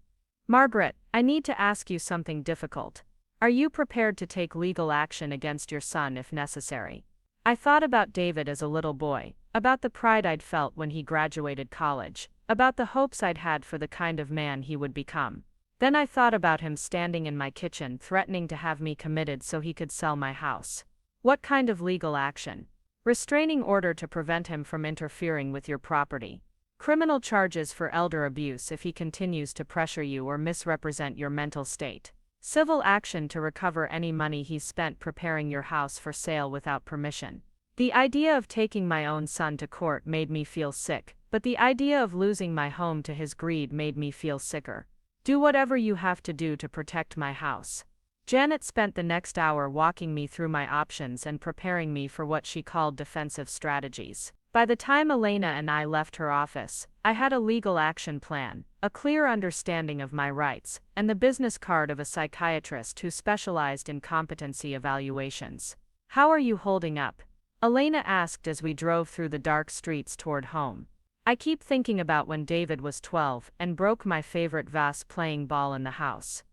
[SPEAKER 2] Margaret, I need to ask you something difficult. Are you prepared to take legal action against your son if necessary? I thought about David as a little boy, about the pride I'd felt when he graduated college, about the hopes I'd had for the kind of man he would become. Then I thought about him standing in my kitchen threatening to have me committed so he could sell my house. What kind of legal action? Restraining order to prevent him from interfering with your property. Criminal charges for elder abuse if he continues to pressure you or misrepresent your mental state. Civil action to recover any money he's spent preparing your house for sale without permission. The idea of taking my own son to court made me feel sick, but the idea of losing my home to his greed made me feel sicker. Do whatever you have to do to protect my house. Janet spent the next hour walking me through my options and preparing me for what she called defensive strategies. By the time Elena and I left her office, I had a legal action plan, a clear understanding of my rights, and the business card of a psychiatrist who specialized in competency evaluations. How are you holding up? Elena asked as we drove through the dark streets toward home. I keep thinking about when David was 12 and broke my favorite vase playing ball in the house.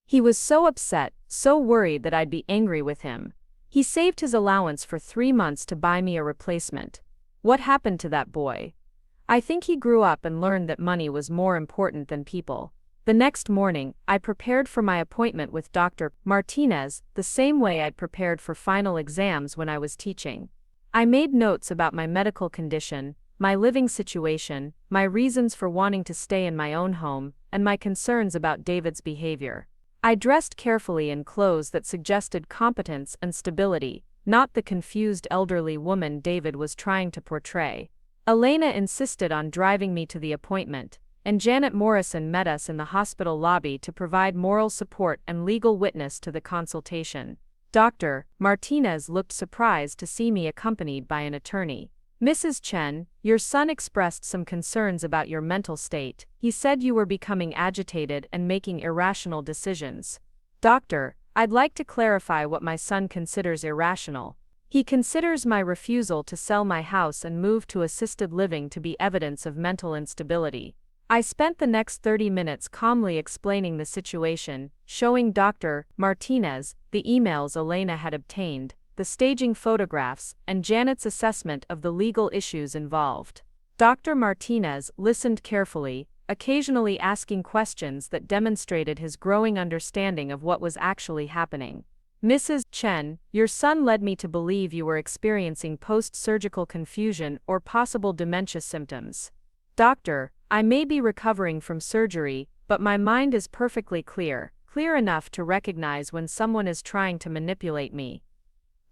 [SPEAKER 1] He was so upset, so worried that I'd be angry with him. He saved his allowance for 3 months to buy me a replacement. What happened to that boy? I think he grew up and learned that money was more important than people. The next morning, I prepared for my appointment with Dr. Martinez the same way I'd prepared for final exams when I was teaching. I made notes about my medical condition, my living situation, my reasons for wanting to stay in my own home, and my concerns about David's behavior. I dressed carefully in clothes that suggested competence and stability, not the confused elderly woman David was trying to portray. Elena insisted on driving me to the appointment, and Janet Morrison met us in the hospital lobby to provide moral support and legal witness to the consultation. Dr. Martinez looked surprised to see me accompanied by an attorney. Mrs. Chen, your son expressed some concerns about your mental state. He said you were becoming agitated and making irrational decisions. Doctor, I'd like to clarify what my son considers irrational. He considers my refusal to sell my house and move to assisted living to be evidence of mental instability. I spent the next 30 minutes calmly explaining the situation, showing Dr. Martinez the emails Elena had obtained, the staging photographs, and Janet's assessment of the legal issues involved. Dr. Martinez listened carefully, occasionally asking questions that demonstrated his growing understanding of what was actually happening. Mrs. Chen, your son led me to believe you were experiencing post-surgical confusion or possible dementia symptoms. Doctor, I may be recovering from surgery, but my mind is perfectly clear enough to recognize when someone is trying to manipulate me.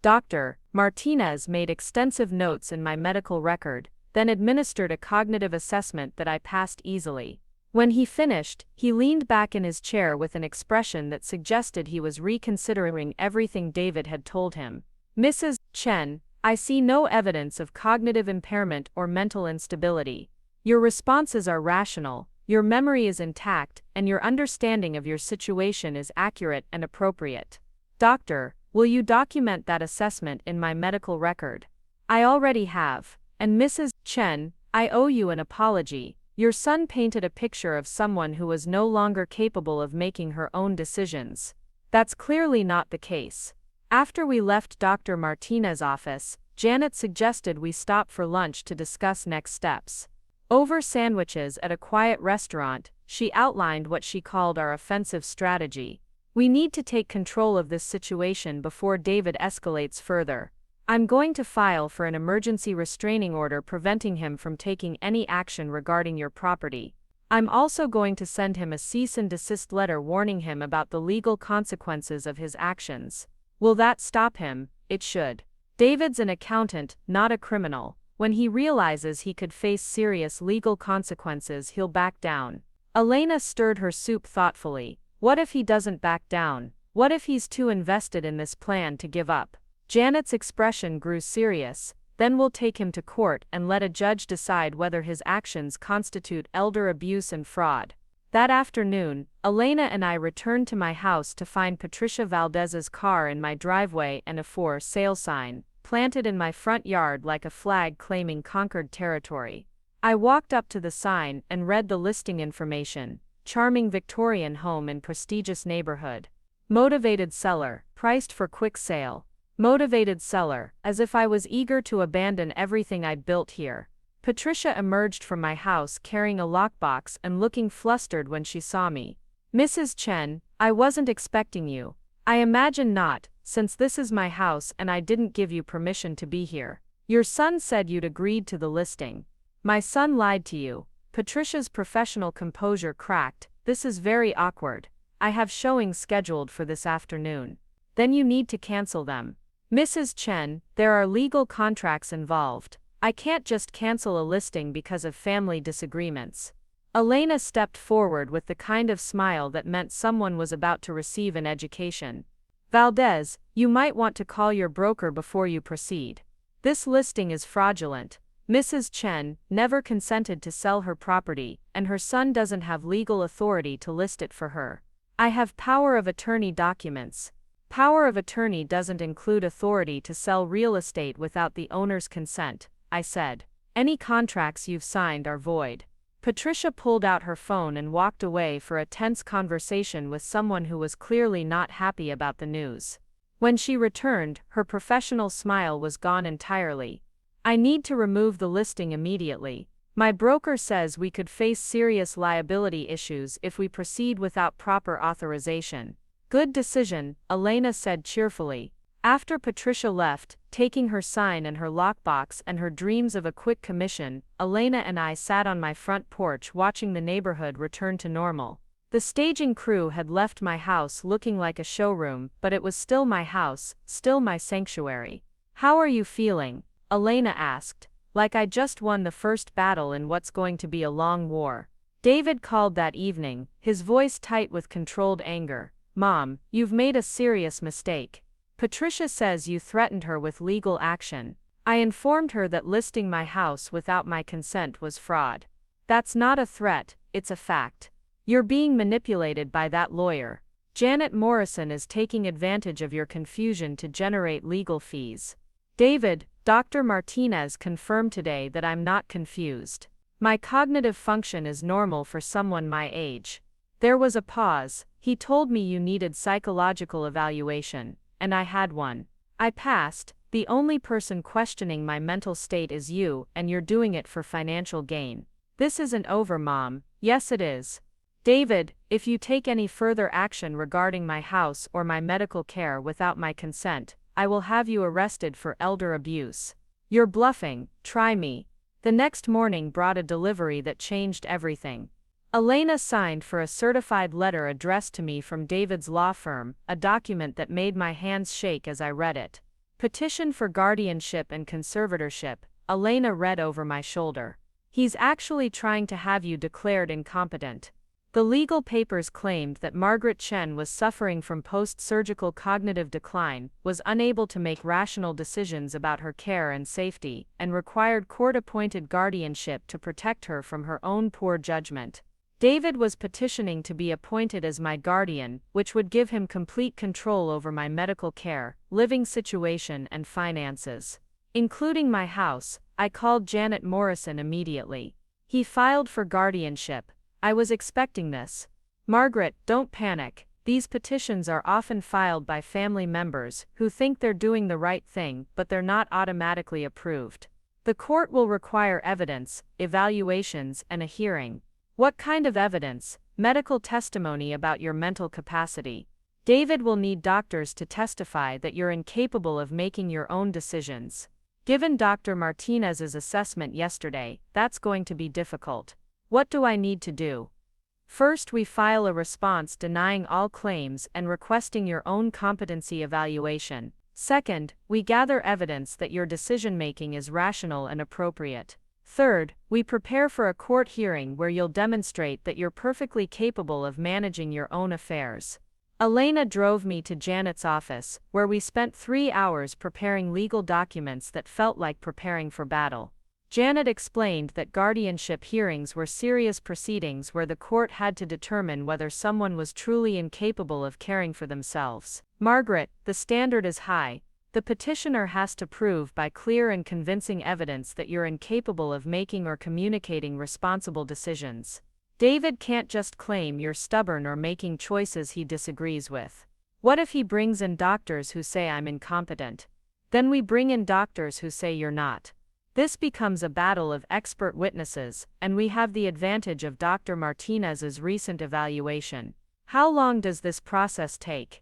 [SPEAKER 1] Dr. Martinez made extensive notes in my medical record, then administered a cognitive assessment that I passed easily. When he finished, he leaned back in his chair with an expression that suggested he was reconsidering everything David had told him. Mrs. Chen, I see no evidence of cognitive impairment or mental instability. Your responses are rational, your memory is intact, and your understanding of your situation is accurate and appropriate. Doctor, will you document that assessment in my medical record? I already have, and Mrs. Chen, I owe you an apology.
[SPEAKER 2] Your son painted a picture of someone who was no longer capable of making her own decisions. That's clearly not the case. After we left Dr. Martinez's office, Janet suggested we stop for lunch to discuss next steps. Over sandwiches at a quiet restaurant, she outlined what she called our offensive strategy. We need to take control of this situation before David escalates further. I'm going to file for an emergency restraining order preventing him from taking any action regarding your property. I'm also going to send him a cease and desist letter warning him about the legal consequences of his actions. Will that stop him? It should. David's an accountant, not a criminal. When he realizes he could face serious legal consequences, he'll back down. Elena stirred her soup thoughtfully. What if he doesn't back down? What if he's too invested in this plan to give up? Janet's expression grew serious. Then we'll take him to court and let a judge decide whether his actions constitute elder abuse and fraud. That afternoon, Elena and I returned to my house to find Patricia Valdez's car in my driveway and a for sale sign planted in my front yard like a flag claiming conquered territory. I walked up to the sign and read the listing information. Charming Victorian home in prestigious neighborhood. Motivated seller, priced for quick sale. Motivated seller, as if I was eager to abandon everything I'd built here. Patricia emerged from my house carrying a lockbox and looking flustered when she saw me. Mrs. Chen, I wasn't expecting you. I imagine not, since this is my house and I didn't give you permission to be here. Your son said you'd agreed to the listing. My son lied to you. Patricia's professional composure cracked. This is very awkward. I have showings scheduled for this afternoon. Then you need to cancel them. Mrs. Chen, there are legal contracts involved. I can't just cancel a listing because of family disagreements. Elena stepped forward with the kind of smile that meant someone was about to receive an education. Valdez, you might want to call your broker before you proceed. This listing is fraudulent. Mrs. Chen never consented to sell her property, and her son doesn't have legal authority to list it for her. I have power of attorney documents. Power of attorney doesn't include authority to sell real estate without the owner's consent, I said. Any contracts you've signed are void. Patricia pulled out her phone and walked away for a tense conversation with someone who was clearly not happy about the news. When she returned, her professional smile was gone entirely. I need to remove the listing immediately. My broker says we could face serious liability issues if we proceed without proper authorization. Good decision, Elena said cheerfully. After Patricia left, taking her sign and her lockbox and her dreams of a quick commission, Elena and I sat on my front porch watching the neighborhood return to normal. The staging crew had left my house looking like a showroom, but it was still my house, still my sanctuary. How are you feeling? Elena asked. Like I just won the first battle in what's going to be a long war. David called that evening, his voice tight with controlled anger. Mom, you've made a serious mistake. Patricia says you threatened her with legal action. I informed her that listing my house without my consent was fraud. That's not a threat, it's a fact. You're being manipulated by that lawyer. Janet Morrison is taking advantage of your confusion to generate legal fees. David, Dr. Martinez confirmed today that I'm not confused. My cognitive function is normal for someone my age. There was a pause. He told me you needed psychological evaluation, and I had one. I passed. The only person questioning my mental state is you, and you're doing it for financial gain. This isn't over, Mom. Yes, it is. David, if you take any further action regarding my house or my medical care without my consent, I will have you arrested for elder abuse. You're bluffing. Try me. The next morning brought a delivery that changed everything. Elena signed for a certified letter addressed to me from David's law firm, a document that made my hands shake as I read it. Petition for guardianship and conservatorship, Elena read over my shoulder. He's actually trying to have you declared incompetent. The legal papers claimed that Margaret Chen was suffering from post-surgical cognitive decline, was unable to make rational decisions about her care and safety, and required court-appointed guardianship to protect her from her own poor judgment. David was petitioning to be appointed as my guardian, which would give him complete control over my medical care, living situation and finances. Including my house. I called Janet Morrison immediately. He filed for guardianship. I was expecting this. Margaret, don't panic. These petitions are often filed by family members who think they're doing the right thing, but they're not automatically approved. The court will require evidence, evaluations, and a hearing. What kind of evidence? Medical testimony about your mental capacity. David will need doctors to testify that you're incapable of making your own decisions. Given Dr. Martinez's assessment yesterday, that's going to be difficult. What do I need to do? First, we file a response denying all claims and requesting your own competency evaluation. Second, we gather evidence that your decision-making is rational and appropriate. Third, we prepare for a court hearing where you'll demonstrate that you're perfectly capable of managing your own affairs. Elena drove me to Janet's office, where we spent 3 hours preparing legal documents that felt like preparing for battle. Janet explained that guardianship hearings were serious proceedings where the court had to determine whether someone was truly incapable of caring for themselves. Margaret, the standard is high. The petitioner has to prove by clear and convincing evidence that you're incapable of making or communicating responsible decisions. David can't just claim you're stubborn or making choices he disagrees with. What if he brings in doctors who say I'm incompetent? Then we bring in doctors who say you're not. This becomes a battle of expert witnesses, and we have the advantage of Dr. Martinez's recent evaluation. How long does this process take?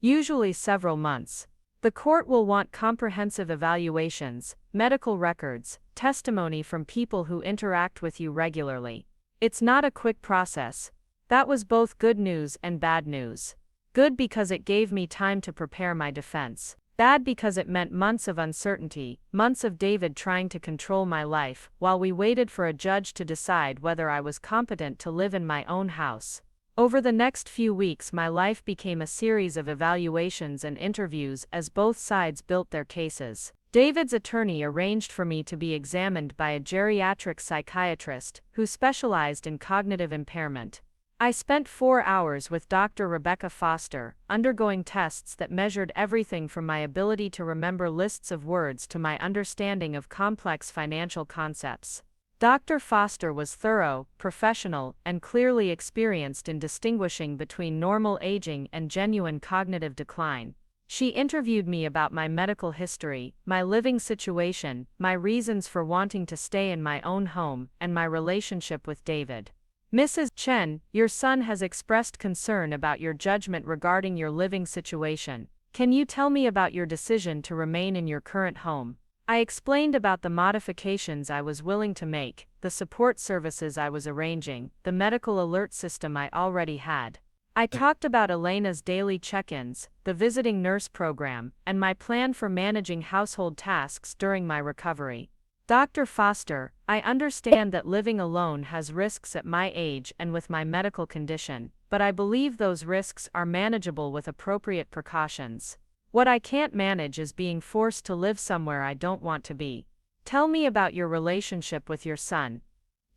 [SPEAKER 2] Usually several months. The court will want comprehensive evaluations, medical records, testimony from people who interact with you regularly. It's not a quick process. That was both good news and bad news. Good because it gave me time to prepare my defense. Bad because it meant months of uncertainty, months of David trying to control my life, while we waited for a judge to decide whether I was competent to live in my own house. Over the next few weeks, my life became a series of evaluations and interviews as both sides built their cases. David's attorney arranged for me to be examined by a geriatric psychiatrist who specialized in cognitive impairment. I spent 4 hours with Dr. Rebecca Foster, undergoing tests that measured everything from my ability to remember lists of words to my understanding of complex financial concepts. Dr. Foster was thorough, professional, and clearly experienced in distinguishing between normal aging and genuine cognitive decline. She interviewed me about my medical history, my living situation, my reasons for wanting to stay in my own home, and my relationship with David. Mrs. Chen, your son has expressed concern about your judgment regarding your living situation. Can you tell me about your decision to remain in your current home? I explained about the modifications I was willing to make, the support services I was arranging, the medical alert system I already had. I talked about Elena's daily check-ins, the visiting nurse program, and my plan for managing household tasks during my recovery. Dr. Foster, I understand that living alone has risks at my age and with my medical condition, but I believe those risks are manageable with appropriate precautions. What I can't manage is being forced to live somewhere I don't want to be. Tell me about your relationship with your son.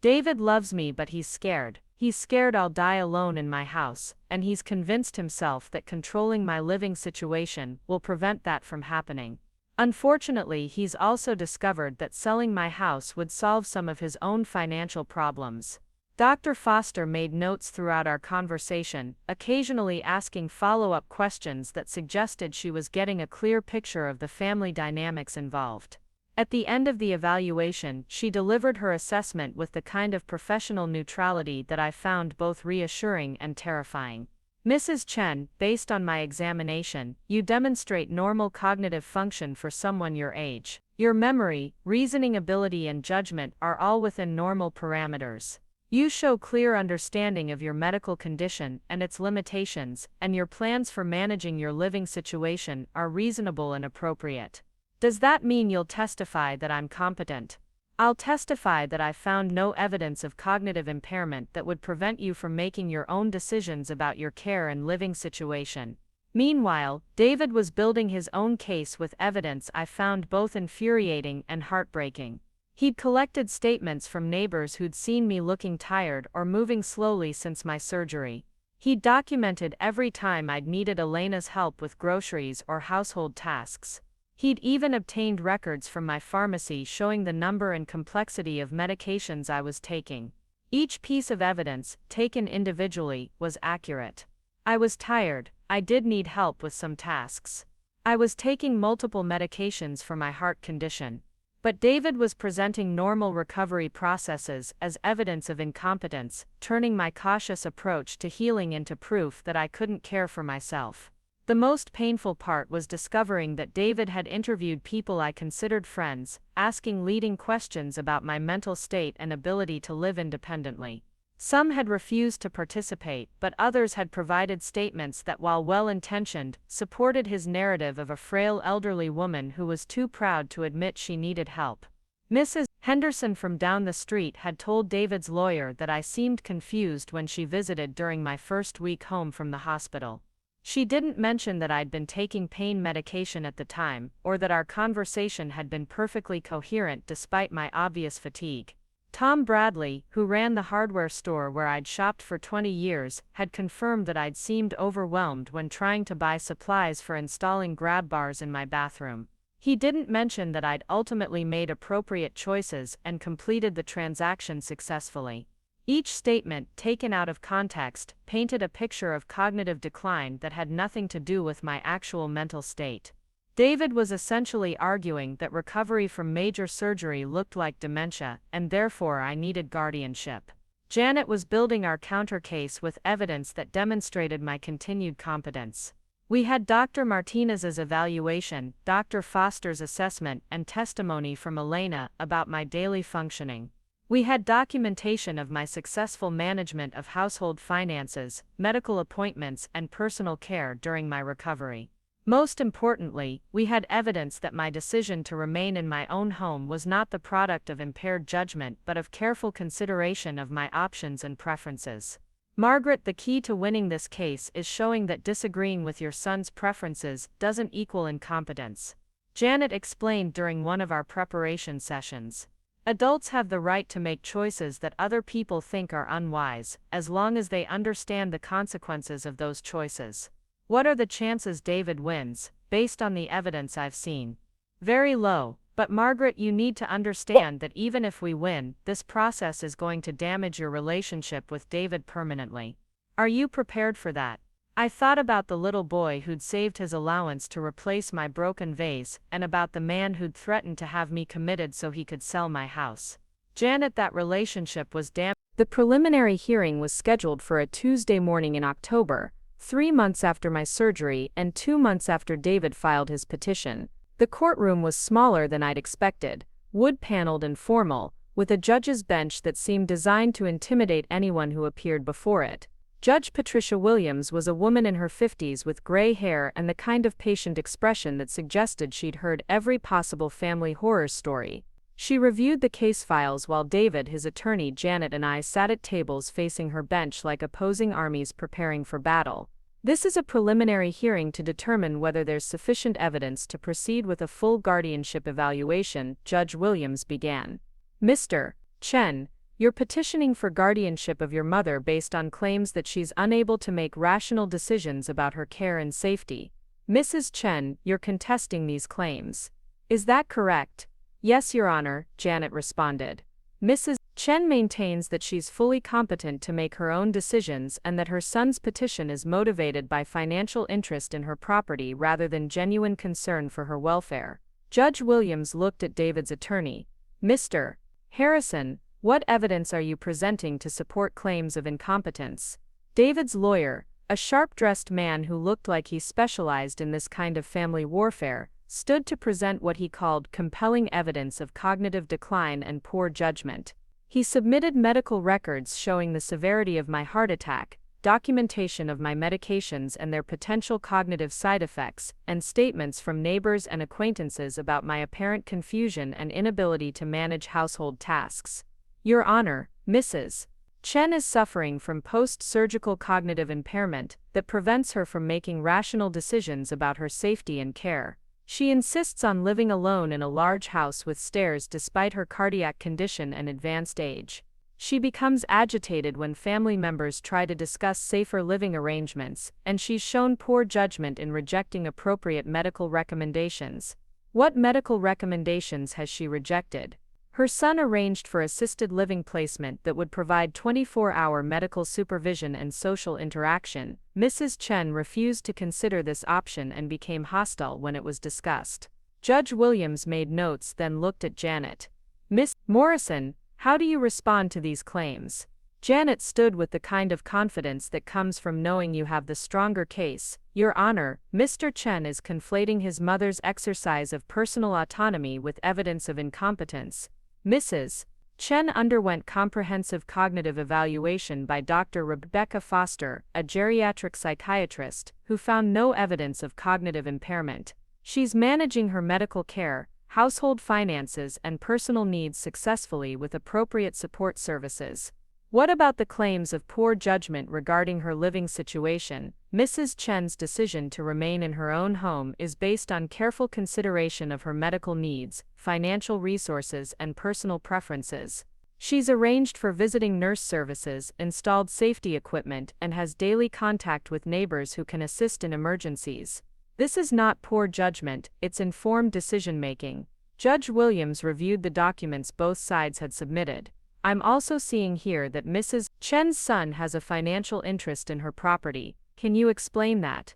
[SPEAKER 2] David loves me, but he's scared. He's scared I'll die alone in my house, and he's convinced himself that controlling my living situation will prevent that from happening. Unfortunately, he's also discovered that selling my house would solve some of his own financial problems. Dr. Foster made notes throughout our conversation, occasionally asking follow-up questions that suggested she was getting a clear picture of the family dynamics involved. At the end of the evaluation, she delivered her assessment with the kind of professional neutrality that I found both reassuring and terrifying. Mrs. Chen, based on my examination, you demonstrate normal cognitive function for someone your age. Your memory, reasoning ability and judgment are all within normal parameters. You show clear understanding of your medical condition and its limitations, and your plans for managing your living situation are reasonable and appropriate. Does that mean you'll testify that I'm competent? I'll testify that I found no evidence of cognitive impairment that would prevent you from making your own decisions about your care and living situation. Meanwhile, David was building his own case with evidence I found both infuriating and heartbreaking. He'd collected statements from neighbors who'd seen me looking tired or moving slowly since my surgery. He'd documented every time I'd needed Elena's help with groceries or household tasks. He'd even obtained records from my pharmacy showing the number and complexity of medications I was taking. Each piece of evidence, taken individually, was accurate. I was tired. I did need help with some tasks. I was taking multiple medications for my heart condition. But David was presenting normal recovery processes as evidence of incompetence, turning my cautious approach to healing into proof that I couldn't care for myself. The most painful part was discovering that David had interviewed people I considered friends, asking leading questions about my mental state and ability to live independently. Some had refused to participate, but others had provided statements that, while well-intentioned, supported his narrative of a frail elderly woman who was too proud to admit she needed help. Mrs. Henderson from down the street had told David's lawyer that I seemed confused when she visited during my first week home from the hospital. She didn't mention that I'd been taking pain medication at the time, or that our conversation had been perfectly coherent despite my obvious fatigue. Tom Bradley, who ran the hardware store where I'd shopped for 20 years, had confirmed that I'd seemed overwhelmed when trying to buy supplies for installing grab bars in my bathroom. He didn't mention that I'd ultimately made appropriate choices and completed the transaction successfully. Each statement, taken out of context, painted a picture of cognitive decline that had nothing to do with my actual mental state. David was essentially arguing that recovery from major surgery looked like dementia, and therefore I needed guardianship. Janet was building our counter case with evidence that demonstrated my continued competence. We had Dr. Martinez's evaluation, Dr. Foster's assessment, and testimony from Elena about my daily functioning. We had documentation of my successful management of household finances, medical appointments, and personal care during my recovery. Most importantly, we had evidence that my decision to remain in my own home was not the product of impaired judgment but of careful consideration of my options and preferences. Margaret, the key to winning this case is showing that disagreeing with your son's preferences doesn't equal incompetence. Janet explained during one of our preparation sessions. Adults have the right to make choices that other people think are unwise, as long as they understand the consequences of those choices. What are the chances David wins, based on the evidence I've seen? Very low, but Margaret, you need to understand that even if we win, this process is going to damage your relationship with David permanently. Are you prepared for that? I thought about the little boy who'd saved his allowance to replace my broken vase, and about the man who'd threatened to have me committed so he could sell my house. Janet, that relationship was damaged.
[SPEAKER 1] The preliminary hearing was scheduled for a Tuesday morning in October, 3 months after my surgery and 2 months after David filed his petition. The courtroom was smaller than I'd expected, wood-paneled and formal, with a judge's bench that seemed designed to intimidate anyone who appeared before it. Judge Patricia Williams was a woman in her 50s with gray hair and the kind of patient expression that suggested she'd heard every possible family horror story. She reviewed the case files while David, his attorney Janet, and I sat at tables facing her bench like opposing armies preparing for battle. This is a preliminary hearing to determine whether there's sufficient evidence to proceed with a full guardianship evaluation, Judge Williams began. Mr. Chen, you're petitioning for guardianship of your mother based on claims that she's unable to make rational decisions about her care and safety. Mrs. Chen, you're contesting these claims. Is that correct? Yes, Your Honor, Janet responded. Mrs. Chen maintains that she's fully competent to make her own decisions and that her son's petition is motivated by financial interest in her property rather than genuine concern for her welfare. Judge Williams looked at David's attorney. Mr. Harrison, what evidence are you presenting to support claims of incompetence? David's lawyer, a sharp-dressed man who looked like he specialized in this kind of family warfare, stood to present what he called compelling evidence of cognitive decline and poor judgment. He submitted medical records showing the severity of my heart attack, documentation of my medications and their potential cognitive side effects, and statements from neighbors and acquaintances about my apparent confusion and inability to manage household tasks. Your Honor, Mrs. Chen is suffering from post-surgical cognitive impairment that prevents her from making rational decisions about her safety and care. She insists on living alone in a large house with stairs despite her cardiac condition and advanced age. She becomes agitated when family members try to discuss safer living arrangements, and she's shown poor judgment in rejecting appropriate medical recommendations.
[SPEAKER 2] What medical recommendations has she rejected? Her son arranged for assisted living placement that would provide 24-hour medical supervision and social interaction. Mrs. Chen refused to consider this option and became hostile when it was discussed. Judge Williams made notes, then looked at Janet. Miss Morrison, how do you respond to these claims? Janet stood with the kind of confidence that comes from knowing you have the stronger case. Your Honor, Mr. Chen is conflating his mother's exercise of personal autonomy with evidence of incompetence. Mrs. Chen underwent comprehensive cognitive evaluation by Dr. Rebecca Foster, a geriatric psychiatrist, who found no evidence of cognitive impairment. She's managing her medical care, household finances, and personal needs successfully with appropriate support services. What about the claims of poor judgment regarding her living situation? Mrs. Chen's decision to remain in her own home is based on careful consideration of her medical needs, financial resources, and personal preferences. She's arranged for visiting nurse services, installed safety equipment, and has daily contact with neighbors who can assist in emergencies. This is not poor judgment, it's informed decision-making. Judge Williams reviewed the documents both sides had submitted. I'm also seeing here that Mrs. Chen's son has a financial interest in her property. Can you explain that?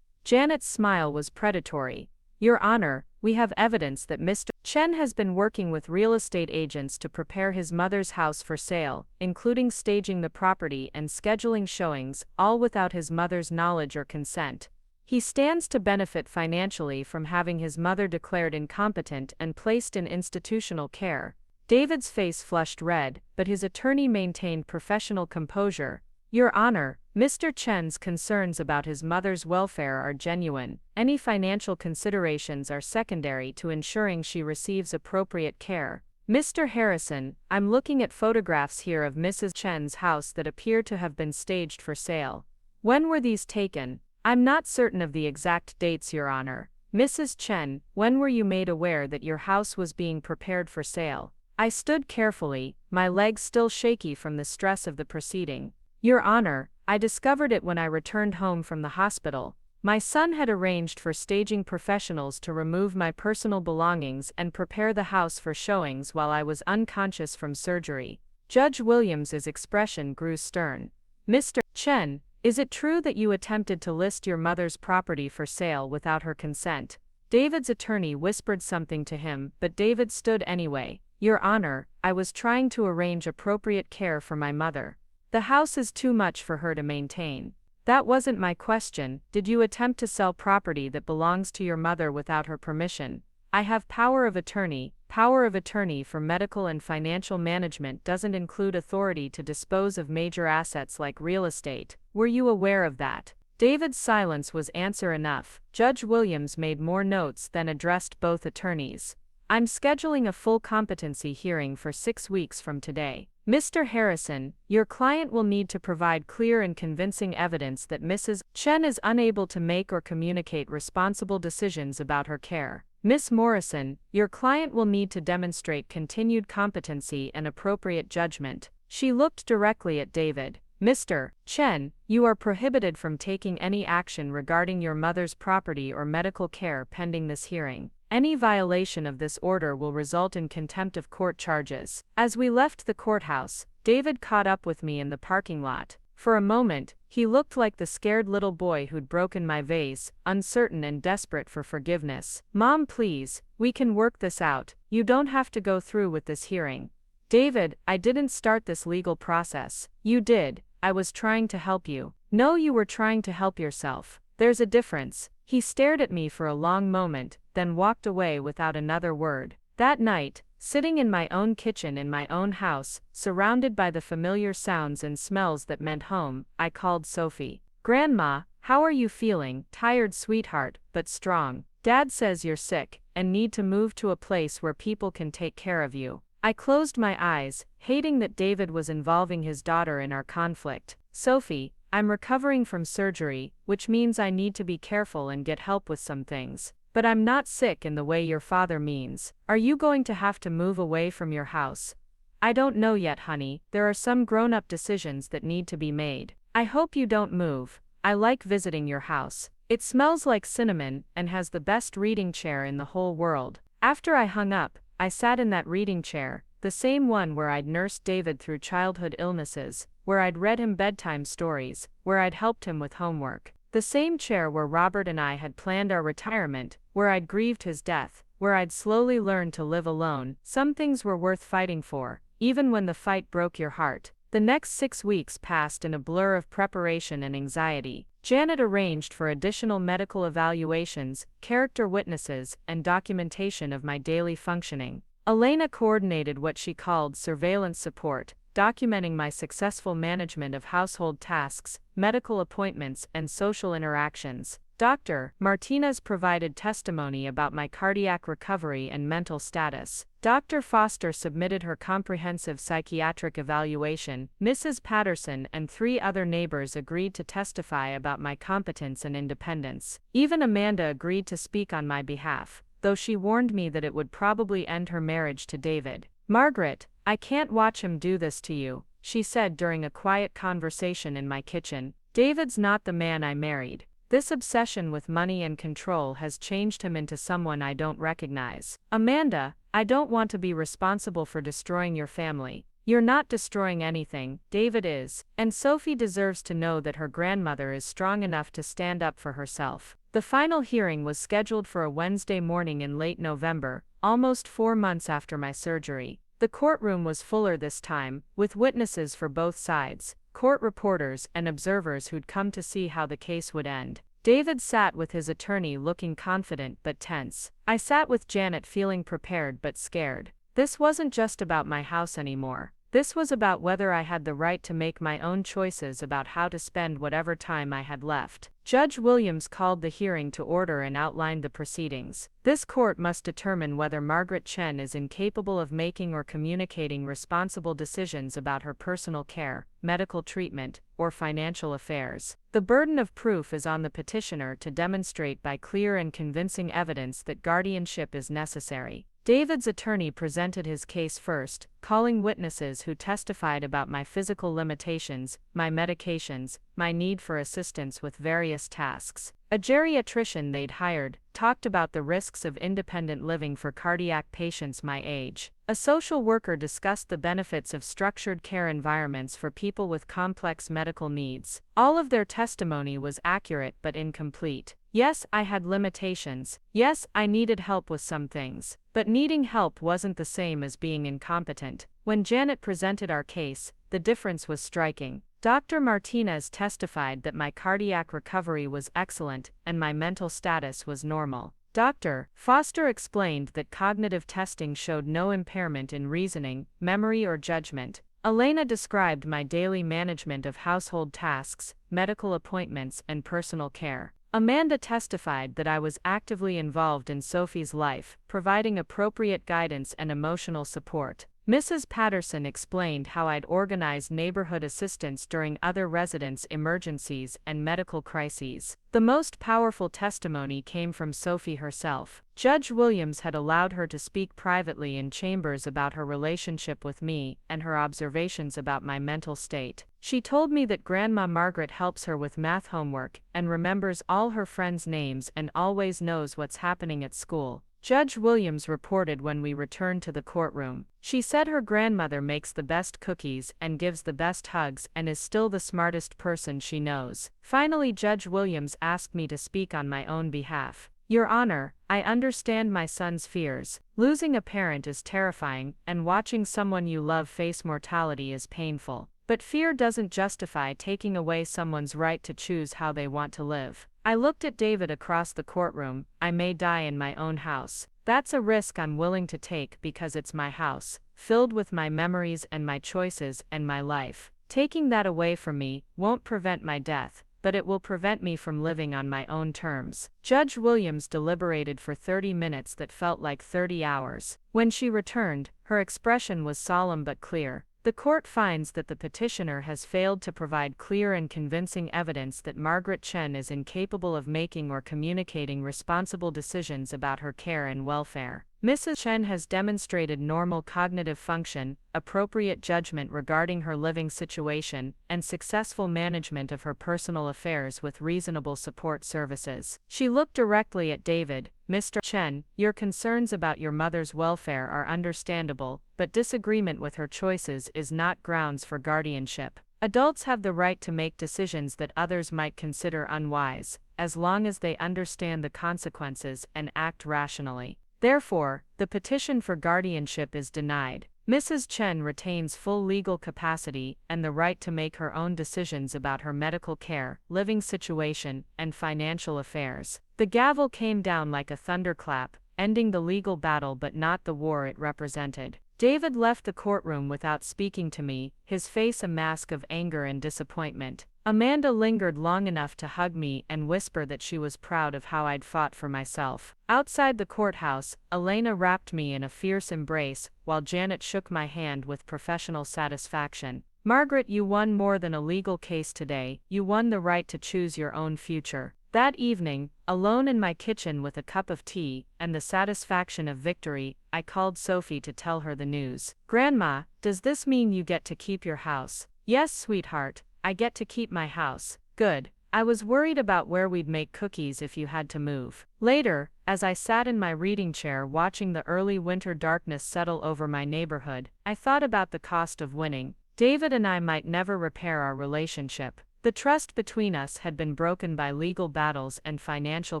[SPEAKER 2] Janet's smile was predatory. Your Honor, we have evidence that Mr. Chen has been working with real estate agents to prepare his mother's house for sale, including staging the property and scheduling showings, all without his mother's knowledge or consent. He stands to benefit financially from having his mother declared incompetent and placed in institutional care. David's face flushed red, but his attorney maintained professional composure. Your Honor, Mr. Chen's concerns about his mother's welfare are genuine. Any financial considerations are secondary to ensuring she receives appropriate care. Mr. Harrison, I'm looking at photographs here of Mrs. Chen's house that appear to have been staged for sale. When were these taken? I'm not certain of the exact dates, Your Honor. Mrs. Chen, when were you made aware that your house was being prepared for sale? I stood carefully, my legs still shaky from the stress of the proceeding. Your Honor, I discovered it when I returned home from the hospital. My son had arranged for staging professionals to remove my personal belongings and prepare the house for showings while I was unconscious from surgery. Judge Williams's expression grew stern. Mr. Chen, is it true that you attempted to list your mother's property for sale without her consent? David's attorney whispered something to him, but David stood anyway. Your Honor, I was trying to arrange appropriate care for my mother. The house is too much for her to maintain. That wasn't my question. Did you attempt to sell property that belongs to your mother without her permission? I have power of attorney. Power of attorney for medical and financial management doesn't include authority to dispose of major assets like real estate. Were you aware of that? David's silence was answer enough. Judge Williams made more notes than addressed both attorneys. I'm scheduling a full competency hearing for 6 weeks from today. Mr. Harrison, your client will need to provide clear and convincing evidence that Mrs. Chen is unable to make or communicate responsible decisions about her care. Ms. Morrison, your client will need to demonstrate continued competency and appropriate judgment. She looked directly at David. Mr. Chen, you are prohibited from taking any action regarding your mother's property or medical care pending this hearing. Any violation of this order will result in contempt of court charges. As we left the courthouse, David caught up with me in the parking lot. For a moment, he looked like the scared little boy who'd broken my vase, uncertain and desperate for forgiveness. Mom, please, we can work this out. You don't have to go through with this hearing. David, I didn't start this legal process. You did. I was trying to help you. No, you were trying to help yourself. There's a difference. He stared at me for a long moment, then walked away without another word. That night, sitting in my own kitchen in my own house, surrounded by the familiar sounds and smells that meant home, I called Sophie. Grandma, how are you feeling? Tired, sweetheart, but strong. Dad says you're sick and need to move to a place where people can take care of you. I closed my eyes, hating that David was involving his daughter in our conflict. Sophie, I'm recovering from surgery, which means I need to be careful and get help with some things. But I'm not sick in the way your father means. Are you going to have to move away from your house? I don't know yet, honey. There are some grown-up decisions that need to be made. I hope you don't move. I like visiting your house. It smells like cinnamon and has the best reading chair in the whole world. After I hung up, I sat in that reading chair, the same one where I'd nursed David through childhood illnesses, where I'd read him bedtime stories, where I'd helped him with homework. The same chair where Robert and I had planned our retirement, where I'd grieved his death, where I'd slowly learned to live alone. Some things were worth fighting for, even when the fight broke your heart. The next 6 weeks passed in a blur of preparation and anxiety. Janet arranged for additional medical evaluations, character witnesses, and documentation of my daily functioning. Elena coordinated what she called surveillance support, documenting my successful management of household tasks, medical appointments, and social interactions. Dr. Martinez provided testimony about my cardiac recovery and mental status. Dr. Foster submitted her comprehensive psychiatric evaluation. Mrs. Patterson and 3 other neighbors agreed to testify about my competence and independence. Even Amanda agreed to speak on my behalf, though she warned me that it would probably end her marriage to David. "Margaret, I can't watch him do this to you," she said during a quiet conversation in my kitchen. "David's not the man I married. This obsession with money and control has changed him into someone I don't recognize. Amanda, I don't want to be responsible for destroying your family. You're not destroying anything, David is, and Sophie deserves to know that her grandmother is strong enough to stand up for herself." The final hearing was scheduled for a Wednesday morning in late November, almost 4 months after my surgery. The courtroom was fuller this time, with witnesses for both sides, court reporters and observers who'd come to see how the case would end. David sat with his attorney looking confident but tense. I sat with Janet feeling prepared but scared. This wasn't just about my house anymore. This was about whether I had the right to make my own choices about how to spend whatever time I had left. Judge Williams called the hearing to order and outlined the proceedings. This court must determine whether Margaret Chen is incapable of making or communicating responsible decisions about her personal care, medical treatment, or financial affairs. The burden of proof is on the petitioner to demonstrate by clear and convincing evidence that guardianship is necessary. David's attorney presented his case first, calling witnesses who testified about my physical limitations, my medications, my need for assistance with various tasks. A geriatrician they'd hired talked about the risks of independent living for cardiac patients my age. A social worker discussed the benefits of structured care environments for people with complex medical needs. All of their testimony was accurate but incomplete. Yes, I had limitations. Yes, I needed help with some things. But needing help wasn't the same as being incompetent. When Janet presented our case, the difference was striking. Dr. Martinez testified that my cardiac recovery was excellent and my mental status was normal. Dr. Foster explained that cognitive testing showed no impairment in reasoning, memory, or judgment. Elena described my daily management of household tasks, medical appointments, and personal care. Amanda testified that I was actively involved in Sophie's life, providing appropriate guidance and emotional support. Mrs. Patterson explained how I'd organized neighborhood assistance during other residents' emergencies and medical crises. The most powerful testimony came from Sophie herself. Judge Williams had allowed her to speak privately in chambers about her relationship with me and her observations about my mental state. She told me that Grandma Margaret helps her with math homework and remembers all her friends' names and always knows what's happening at school. Judge Williams reported when we returned to the courtroom. She said her grandmother makes the best cookies and gives the best hugs and is still the smartest person she knows. Finally, Judge Williams asked me to speak on my own behalf. "Your Honor, I understand my son's fears. Losing a parent is terrifying, and watching someone you love face mortality is painful. But fear doesn't justify taking away someone's right to choose how they want to live." I looked at David across the courtroom. "I may die in my own house. That's a risk I'm willing to take because it's my house, filled with my memories and my choices and my life. Taking that away from me won't prevent my death, but it will prevent me from living on my own terms." Judge Williams deliberated for 30 minutes that felt like 30 hours. When she returned, her expression was solemn but clear. "The court finds that the petitioner has failed to provide clear and convincing evidence that Margaret Chen is incapable of making or communicating responsible decisions about her care and welfare. Mrs. Chen has demonstrated normal cognitive function, appropriate judgment regarding her living situation, and successful management of her personal affairs with reasonable support services." She looked directly at David, Mr. Chen, your concerns about your mother's welfare are understandable, but disagreement with her choices is not grounds for guardianship. Adults have the right to make decisions that others might consider unwise, as long as they understand the consequences and act rationally. Therefore, the petition for guardianship is denied. Mrs. Chen retains full legal capacity and the right to make her own decisions about her medical care, living situation, and financial affairs. The gavel came down like a thunderclap, ending the legal battle but not the war it represented. David left the courtroom without speaking to me, his face a mask of anger and disappointment. Amanda lingered long enough to hug me and whisper that she was proud of how I'd fought for myself. Outside the courthouse, Elena wrapped me in a fierce embrace, while Janet shook my hand with professional satisfaction. Margaret, you won more than a legal case today, you won the right to choose your own future. That evening, alone in my kitchen with a cup of tea and the satisfaction of victory, I called Sophie to tell her the news. Grandma, does this mean you get to keep your house? Yes, sweetheart, I get to keep my house. Good. I was worried about where we'd make cookies if you had to move. Later, as I sat in my reading chair watching the early winter darkness settle over my neighborhood, I thought about the cost of winning. David and I might never repair our relationship. The trust between us had been broken by legal battles and financial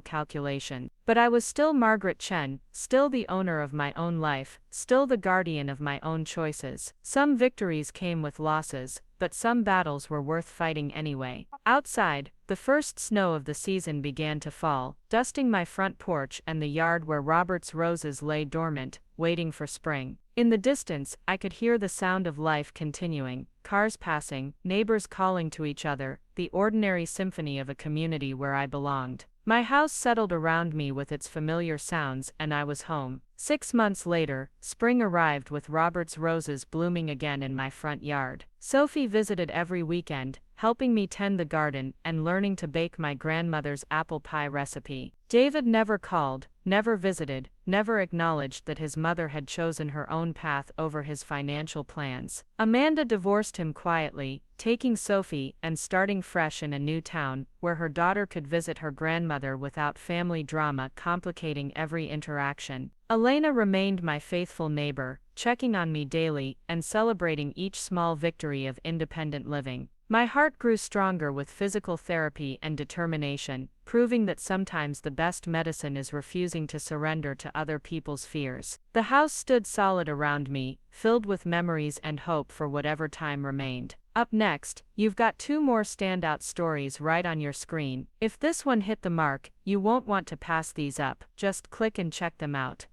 [SPEAKER 2] calculation. But I was still Margaret Chen, still the owner of my own life, still the guardian of my own choices. Some victories came with losses, but some battles were worth fighting anyway. Outside, the first snow of the season began to fall, dusting my front porch and the yard where Robert's roses lay dormant, waiting for spring. In the distance, I could hear the sound of life continuing, cars passing, neighbors calling to each other, the ordinary symphony of a community where I belonged. My house settled around me with its familiar sounds and I was home. 6 months later, spring arrived with Robert's roses blooming again in my front yard. Sophie visited every weekend, helping me tend the garden and learning to bake my grandmother's apple pie recipe. David never called, never visited, never acknowledged that his mother had chosen her own path over his financial plans. Amanda divorced him quietly, taking Sophie and starting fresh in a new town, where her daughter could visit her grandmother without family drama complicating every interaction. Elena remained my faithful neighbor, checking on me daily and celebrating each small victory of independent living. My heart grew stronger with physical therapy and determination, proving that sometimes the best medicine is refusing to surrender to other people's fears. The house stood solid around me, filled with memories and hope for whatever time remained. Up next, you've got 2 more standout stories right on your screen. If this one hit the mark, you won't want to pass these up, just click and check them out.